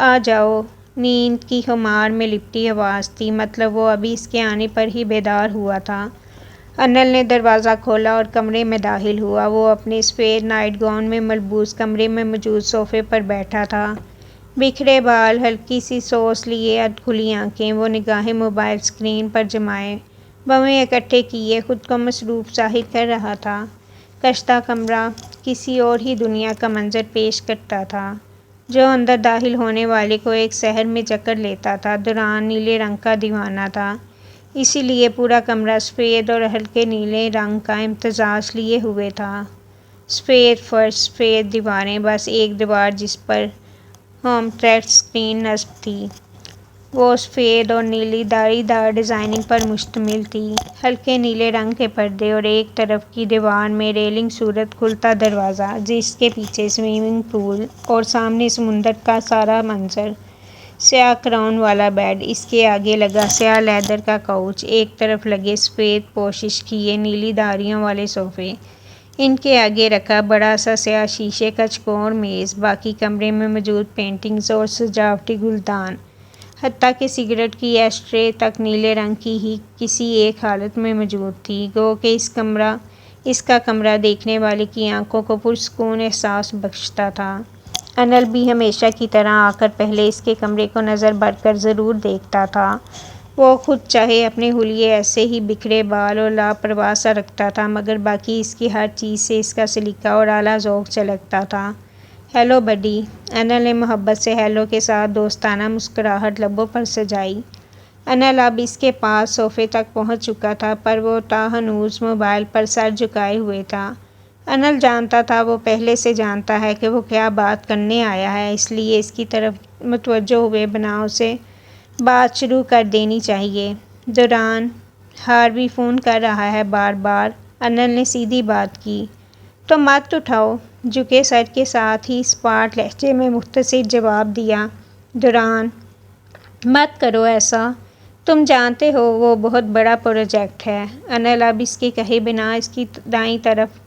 آ جاؤ! نیند کی خمار میں لپٹی آواز تھی، مطلب وہ ابھی اس کے آنے پر ہی بیدار ہوا تھا۔ انل نے دروازہ کھولا اور کمرے میں داخل ہوا۔ وہ اپنے سفید نائٹ گاؤن میں ملبوس کمرے میں موجود صوفے پر بیٹھا تھا۔ بکھرے بال، ہلکی سی سوس لیے ادھ کھلی آنکھیں، وہ نگاہیں موبائل اسکرین پر جمائے بویں اکٹھے کیے خود کو مصروف ظاہر کر رہا تھا۔ کشادہ کمرہ کسی اور ہی دنیا کا منظر پیش کرتا تھا، جو اندر داخل ہونے والے کو ایک سحر میں جکڑ لیتا تھا۔ دران نیلے رنگ کا دیوانہ تھا، اسی لیے پورا کمرہ سفید اور ہلکے نیلے رنگ کا امتزاج لیے ہوئے تھا۔ سفید فرش، سفید دیواریں، بس ایک دیوار جس پر ہوم تھیٹر اسکرین نصب تھی، وہ سفید اور نیلی دھاری دار ڈیزائننگ پر مشتمل تھی۔ ہلکے نیلے رنگ کے پردے اور ایک طرف کی دیوار میں ریلنگ صورت کھلتا دروازہ، جس کے پیچھے سوئمنگ پول اور سامنے سمندر کا سارا منظر۔ سیاہ کراؤن والا بیڈ، اس کے آگے لگا سیاہ لیدر کا کاؤچ، ایک طرف لگے سفید پوشش کیے نیلی دھاریوں والے صوفے، ان کے آگے رکھا بڑا سا سیاہ شیشے کا چوکور میز۔ باقی کمرے میں موجود پینٹنگز اور سجاوٹی گلدان، حتیٰ کہ سگریٹ کی ایش ٹرے تک نیلے رنگ کی ہی کسی ایک حالت میں موجود تھی، گو کہ اس کا کمرہ دیکھنے والے کی آنکھوں کو پرسکون احساس بخشتا تھا۔ انل بھی ہمیشہ کی طرح آ کر پہلے اس کے کمرے کو نظر بھر کر ضرور دیکھتا تھا۔ وہ خود چاہے اپنے حلیے ایسے ہی بکھرے بال اور لاپرواہ سا رکھتا تھا، مگر باقی اس کی ہر چیز سے اس کا سلیقہ اور اعلیٰ ذوق جھلکتا تھا۔ ہیلو بڈی! انل نے محبت سے ہیلو کے ساتھ دوستانہ مسکراہٹ لبوں پر سجائی۔ انل اب اس کے پاس صوفے تک پہنچ چکا تھا، پر وہ تاہنوز موبائل پر سر جھکائے ہوئے تھا۔ انل جانتا تھا، وہ پہلے سے جانتا ہے کہ وہ کیا بات کرنے آیا ہے، اس لیے اس کی طرف متوجہ ہوئے بنا اسے بات شروع کر دینی چاہیے۔ دران، ہاروی فون کر رہا ہے بار بار۔ انل نے سیدھی بات کی۔ تو مت اٹھاؤ، جھکے سر کے ساتھ ہی اسپاٹ لہجے میں مختصر جواب دیا۔ دران، مت کرو ایسا، تم جانتے ہو وہ بہت بڑا پروجیکٹ ہے۔ انل اب اس کے کہے بنا اس کی دائیں طرف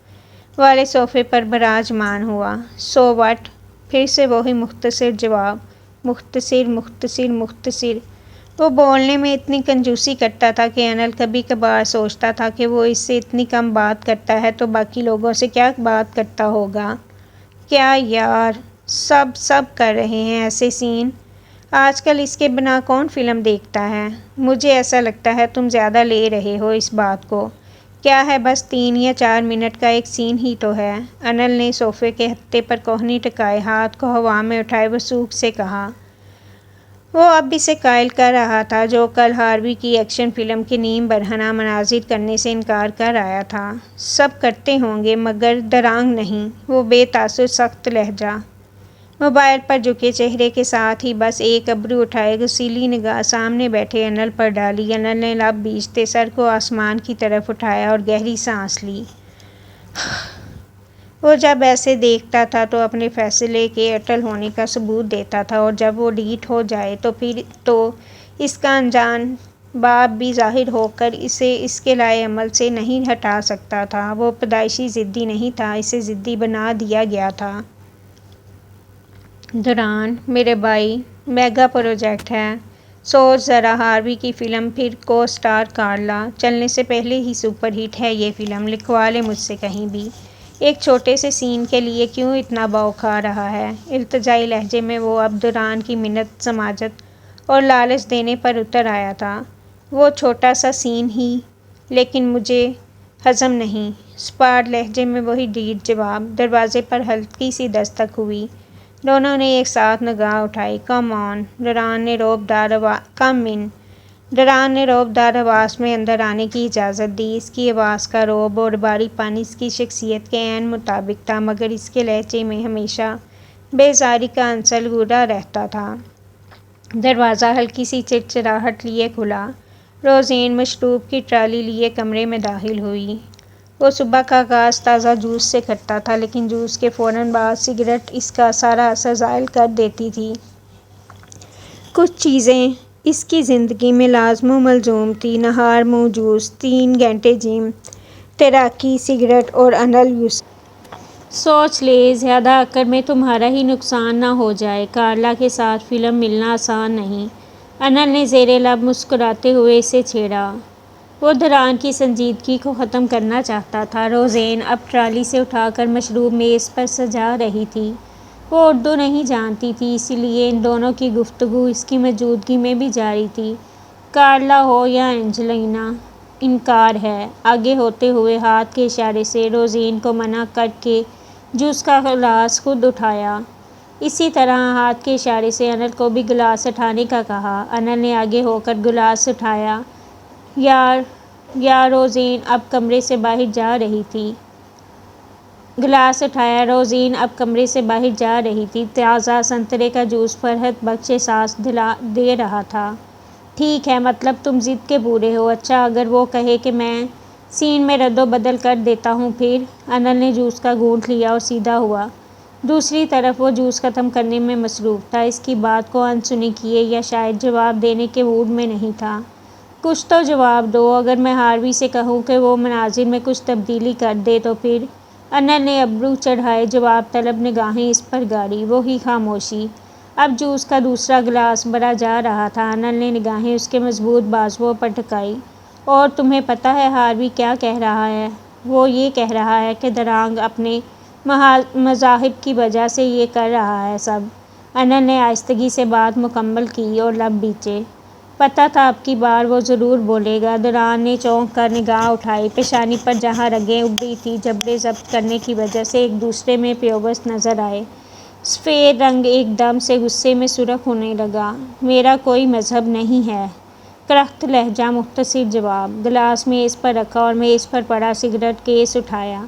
والے صوفے پر براجمان ہوا۔ So what? پھر سے وہی مختصر جواب، مختصر مختصر مختصر۔ وہ بولنے میں اتنی کنجوسی کرتا تھا کہ انل کبھی کبھار سوچتا تھا کہ وہ اس سے اتنی کم بات کرتا ہے تو باقی لوگوں سے کیا بات کرتا ہوگا۔ کیا یار، سب کر رہے ہیں ایسے سین۔ آج کل اس کے بنا کون فلم دیکھتا ہے؟ مجھے ایسا لگتا ہے تم زیادہ لے رہے ہو اس بات کو۔ کیا ہے، بس 3 یا 4 منٹ کا ایک سین ہی تو ہے۔ انل نے صوفے کے ہتھے پر کوہنی ٹکائے ہاتھ کو ہوا میں اٹھائے وثوق سے کہا۔ وہ اب اسے قائل کر رہا تھا جو کل ہاروی کی ایکشن فلم کے نیم برہنہ مناظر کرنے سے انکار کر آیا تھا۔ سب کرتے ہوں گے مگر درانگ نہیں۔ وہ بے تاثر سخت لہجہ، موبائل پر جھکے چہرے کے ساتھ ہی بس ایک ابرو اٹھائے غسیلی نگاہ سامنے بیٹھے انل پر ڈالی۔ انل نے لب بھیجتے سر کو آسمان کی طرف اٹھایا اور گہری سانس لی۔ وہ جب ایسے دیکھتا تھا تو اپنے فیصلے کے اٹل ہونے کا ثبوت دیتا تھا، اور جب وہ ڈھیٹ ہو جائے تو پھر تو اس کا انجان باپ بھی ظاہر ہو کر اسے اس کے لائے عمل سے نہیں ہٹا سکتا تھا۔ وہ پیدائشی ضدی نہیں تھا، اسے ضدی بنا دیا گیا تھا۔ دوران میرے بھائی میگا پروجیکٹ ہے۔ سوچ ذرا، ہاروی کی فلم پھر کو اسٹار کارلا، چلنے سے پہلے ہی سپر ہٹ ہے یہ فلم، لکھوا لے مجھ سے کہیں بھی۔ ایک چھوٹے سے سین کے لیے کیوں اتنا بھاؤ کھا رہا ہے؟ التجائی لہجے میں وہ اب دوران کی منت سماجت اور لالچ دینے پر اتر آیا تھا۔ وہ چھوٹا سا سین ہی، لیکن مجھے ہضم نہیں۔ سپاٹ لہجے میں وہی ڈھیٹ جواب۔ دروازے پر ہلکی سی دستک ہوئی۔ دونوں نے ایک ساتھ نگاہ اٹھائی۔ کم آن، ڈوران نے رعب دار آواز میں اندر آنے کی اجازت دی۔ اس کی آواز کا رعب اور باری پانی اس کی شخصیت کے عین مطابق تھا، مگر اس کے لہجے میں ہمیشہ بیزاری کا عنصر گھرا رہتا تھا۔ دروازہ ہلکی سی چڑچڑاہٹ لیے کھلا۔ روزین مشروب کی ٹرالی لیے کمرے میں داخل ہوئی۔ وہ صبح کا آغاز تازہ جوس سے کرتا تھا، لیکن جوس کے فوراً بعد سگریٹ اس کا سارا اثر زائل کر دیتی تھی۔ کچھ چیزیں اس کی زندگی میں لازم و ملزوم تھیں: نہار، منہ جوس، 3 گھنٹے جم، تیراکی، سگریٹ اور انل یوسف۔ سوچ لے، زیادہ عقل میں تمہارا ہی نقصان نہ ہو جائے۔ کارلا کے ساتھ فلم ملنا آسان نہیں، انل نے زیر لب مسکراتے ہوئے اسے چھیڑا۔ وہ دوران کی سنجیدگی کو ختم کرنا چاہتا تھا۔ روزین اب ٹرالی سے اٹھا کر مشروب میز پر سجا رہی تھی۔ وہ اردو نہیں جانتی تھی، اسی لیے ان دونوں کی گفتگو اس کی موجودگی میں بھی جاری تھی۔ کارلا ہو یا اینجلینا، انکار ہے۔ آگے ہوتے ہوئے ہاتھ کے اشارے سے روزین کو منع کر کے جوس کا گلاس خود اٹھایا۔ اسی طرح ہاتھ کے اشارے سے انل کو بھی گلاس اٹھانے کا کہا۔ انل نے آگے ہو کر گلاس اٹھایا۔ روزین اب کمرے سے باہر جا رہی تھی۔ تازہ سنترے کا جوس فرحت بخش احساس دے رہا تھا۔ ٹھیک ہے، مطلب تم ضد کے پورے ہو۔ اچھا، اگر وہ کہے کہ میں سین میں رد و بدل کر دیتا ہوں پھر؟ انل نے جوس کا گھونٹ لیا اور سیدھا ہوا۔ دوسری طرف وہ جوس ختم کرنے میں مصروف تھا، اس کی بات کو انسنی کیے یا شاید جواب دینے کے موڈ میں نہیں تھا۔ کچھ تو جواب دو۔ اگر میں ہاروی سے کہوں کہ وہ مناظر میں کچھ تبدیلی کر دے تو پھر؟ انل نے ابرو چڑھائے جواب طلب نگاہیں اس پر گاڑی۔ وہی خاموشی۔ اب جوس کا دوسرا گلاس بھرا جا رہا تھا۔ انل نے نگاہیں اس کے مضبوط بازوؤں پر ٹکائی۔ اور تمہیں پتہ ہے ہاروی کیا کہہ رہا ہے؟ وہ یہ کہہ رہا ہے کہ دراگ اپنے مذاہب کی وجہ سے یہ کر رہا ہے سب۔ انل نے آہستگی سے بات مکمل کی اور لب بھینچے۔ پتہ تھا اب کی بار وہ ضرور بولے گا۔ دوران نے چونک کر نگاہ اٹھائی۔ پیشانی پر جہاں رگیں ابھری تھیں، جبڑے ضبط کرنے کی وجہ سے ایک دوسرے میں پیوست نظر آئے۔ سفید رنگ ایک دم سے غصے میں سرخ ہونے لگا۔ میرا کوئی مذہب نہیں ہے۔ کرخت لہجہ، مختصر جواب۔ گلاس میز پر رکھا اور میز پر پڑا سگریٹ کیس اٹھایا۔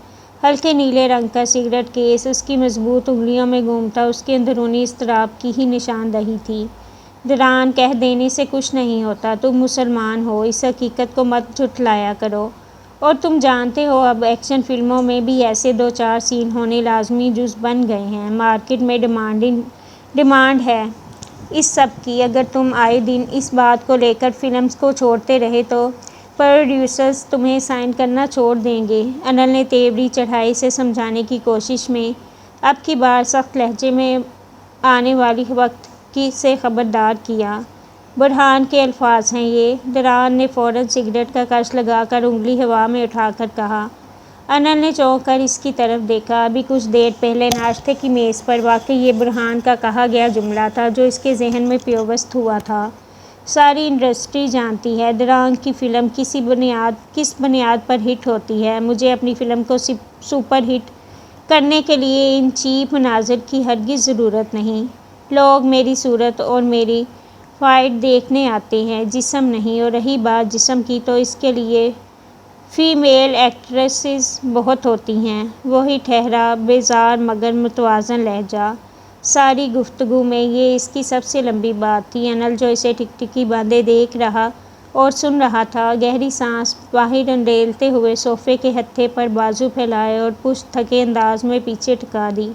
ہلکے نیلے رنگ کا سگریٹ کیس اس کی مضبوط انگلیوں میں گھومتا اس کے اندرونی اضطراب کی ہی نشاندہی تھی۔ دوران، کہہ دینے سے کچھ نہیں ہوتا۔ تم مسلمان ہو، اس حقیقت کو مت جھٹلایا کرو۔ اور تم جانتے ہو اب ایکشن فلموں میں بھی ایسے 2-4 سین ہونے لازمی جز بن گئے ہیں۔ مارکیٹ میں ڈیمانڈ ہے اس سب کی۔ اگر تم آئے دن اس بات کو لے کر فلمز کو چھوڑتے رہے تو پروڈیوسرز تمہیں سائن کرنا چھوڑ دیں گے۔ انل نے تیوری چڑھائی۔ اسے سمجھانے کی کوشش میں اب کی بار سخت لہجے میں آنے والی وقت سے خبردار کیا۔ برہان کے الفاظ ہیں یہ۔ دوران نے فوراً سگریٹ کا کش لگا کر انگلی ہوا میں اٹھا کر کہا۔ انل نے چونک کر اس کی طرف دیکھا۔ ابھی کچھ دیر پہلے ناشتے کی میز پر واقعی یہ برہان کا کہا گیا جملہ تھا جو اس کے ذہن میں پیوست ہوا تھا۔ ساری انڈسٹری جانتی ہے دوران کی فلم کس بنیاد پر ہٹ ہوتی ہے۔ مجھے اپنی فلم کو سپر ہٹ کرنے کے لیے ان چیپ مناظر کی ہرگز ضرورت نہیں۔ لوگ میری صورت اور میری فائٹ دیکھنے آتے ہیں، جسم نہیں۔ اور رہی بات جسم کی تو اس کے لیے فیمیل ایکٹریسز بہت ہوتی ہیں۔ وہی ٹھہرا، بیزار مگر متوازن لہجہ۔ ساری گفتگو میں یہ اس کی سب سے لمبی بات تھی۔ انل جو اسے ٹکٹکی باندھے دیکھ رہا اور سن رہا تھا، گہری سانس باہر انڈیلتے ہوئے صوفے کے ہتھے پر بازو پھیلائے اور پشت تھکے انداز میں پیچھے ٹکا دی۔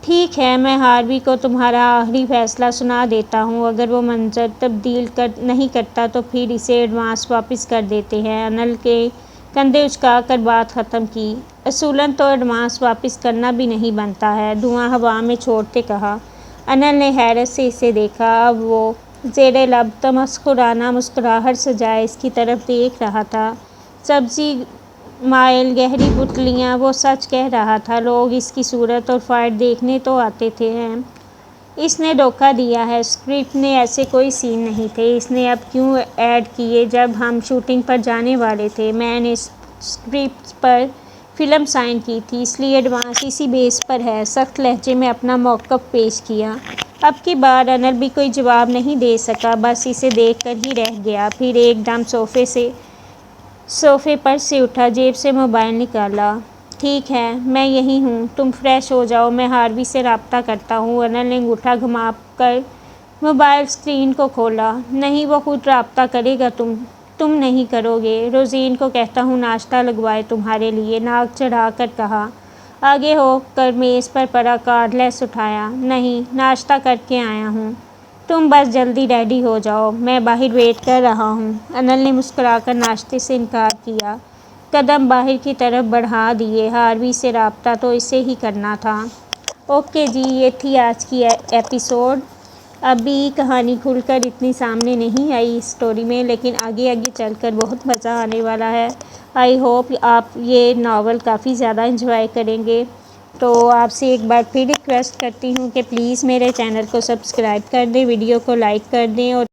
ٹھیک ہے، میں ہاروی کو تمہارا آخری فیصلہ سنا دیتا ہوں۔ اگر وہ منظر تبدیل نہیں کرتا تو پھر اسے ایڈوانس واپس کر دیتے ہیں۔ انل نے کندھے اچکا کر بات ختم کی۔ اصولاً تو ایڈوانس واپس کرنا بھی نہیں بنتا ہے، دھواں ہوا میں چھوڑتے کہا۔ انل نے حیرت سے اسے دیکھا۔ اب وہ زیر لب تمسخرانہ مسکراہٹ سجائے اس کی طرف دیکھ رہا تھا۔ سبزی مائل گہری پتلیاں، وہ سچ کہہ رہا تھا، لوگ اس کی صورت اور فائٹ دیکھنے تو آتے تھے۔ اس نے دھوکہ دیا ہے، اسکرپٹ میں ایسے کوئی سین نہیں تھے۔ اس نے اب کیوں ایڈ کیے جب ہم شوٹنگ پر جانے والے تھے؟ میں نے اسکرپٹ پر فلم سائن کی تھی، اس لیے ایڈوانس اسی بیس پر ہے۔ سخت لہجے میں اپنا موقف پیش کیا۔ اب کی بار انل بھی کوئی جواب نہیں دے سکا، بس اسے دیکھ کر ہی رہ گیا۔ پھر ایک دم صوفے پر سے اٹھا، جیب سے موبائل نکالا۔ ٹھیک ہے، میں یہیں ہوں، تم فریش ہو جاؤ، میں ہاروی سے رابطہ کرتا ہوں۔ انل نے انگوٹھا گھما کر موبائل اسکرین کو کھولا۔ نہیں، وہ خود رابطہ کرے گا، تم نہیں کرو گے؟ روزین کو کہتا ہوں ناشتہ لگوائے تمہارے لیے، ناک چڑھا کر کہا۔ آگے ہو کر میز پر پڑا کارڈلیس اٹھایا۔ نہیں، ناشتہ کر کے آیا ہوں، تم بس جلدی ریڈی ہو جاؤ، میں باہر ویٹ کر رہا ہوں۔ انل نے مسکرا کر ناشتے سے انکار کیا، قدم باہر کی طرف بڑھا دیے۔ ہاروی سے رابطہ تو اسے ہی کرنا تھا۔ اوکے جی، یہ تھی آج کی ایپیسوڈ۔ ابھی کہانی کھل کر اتنی سامنے نہیں آئی اس اسٹوری میں، لیکن آگے چل کر بہت مزہ آنے والا ہے۔ آئی ہوپ آپ یہ ناول کافی زیادہ انجوائے کریں گے۔ تو آپ سے ایک بار پھر ریکویسٹ کرتی ہوں کہ پلیز میرے چینل کو سبسکرائب کر دیں، ویڈیو کو لائک کر دیں اور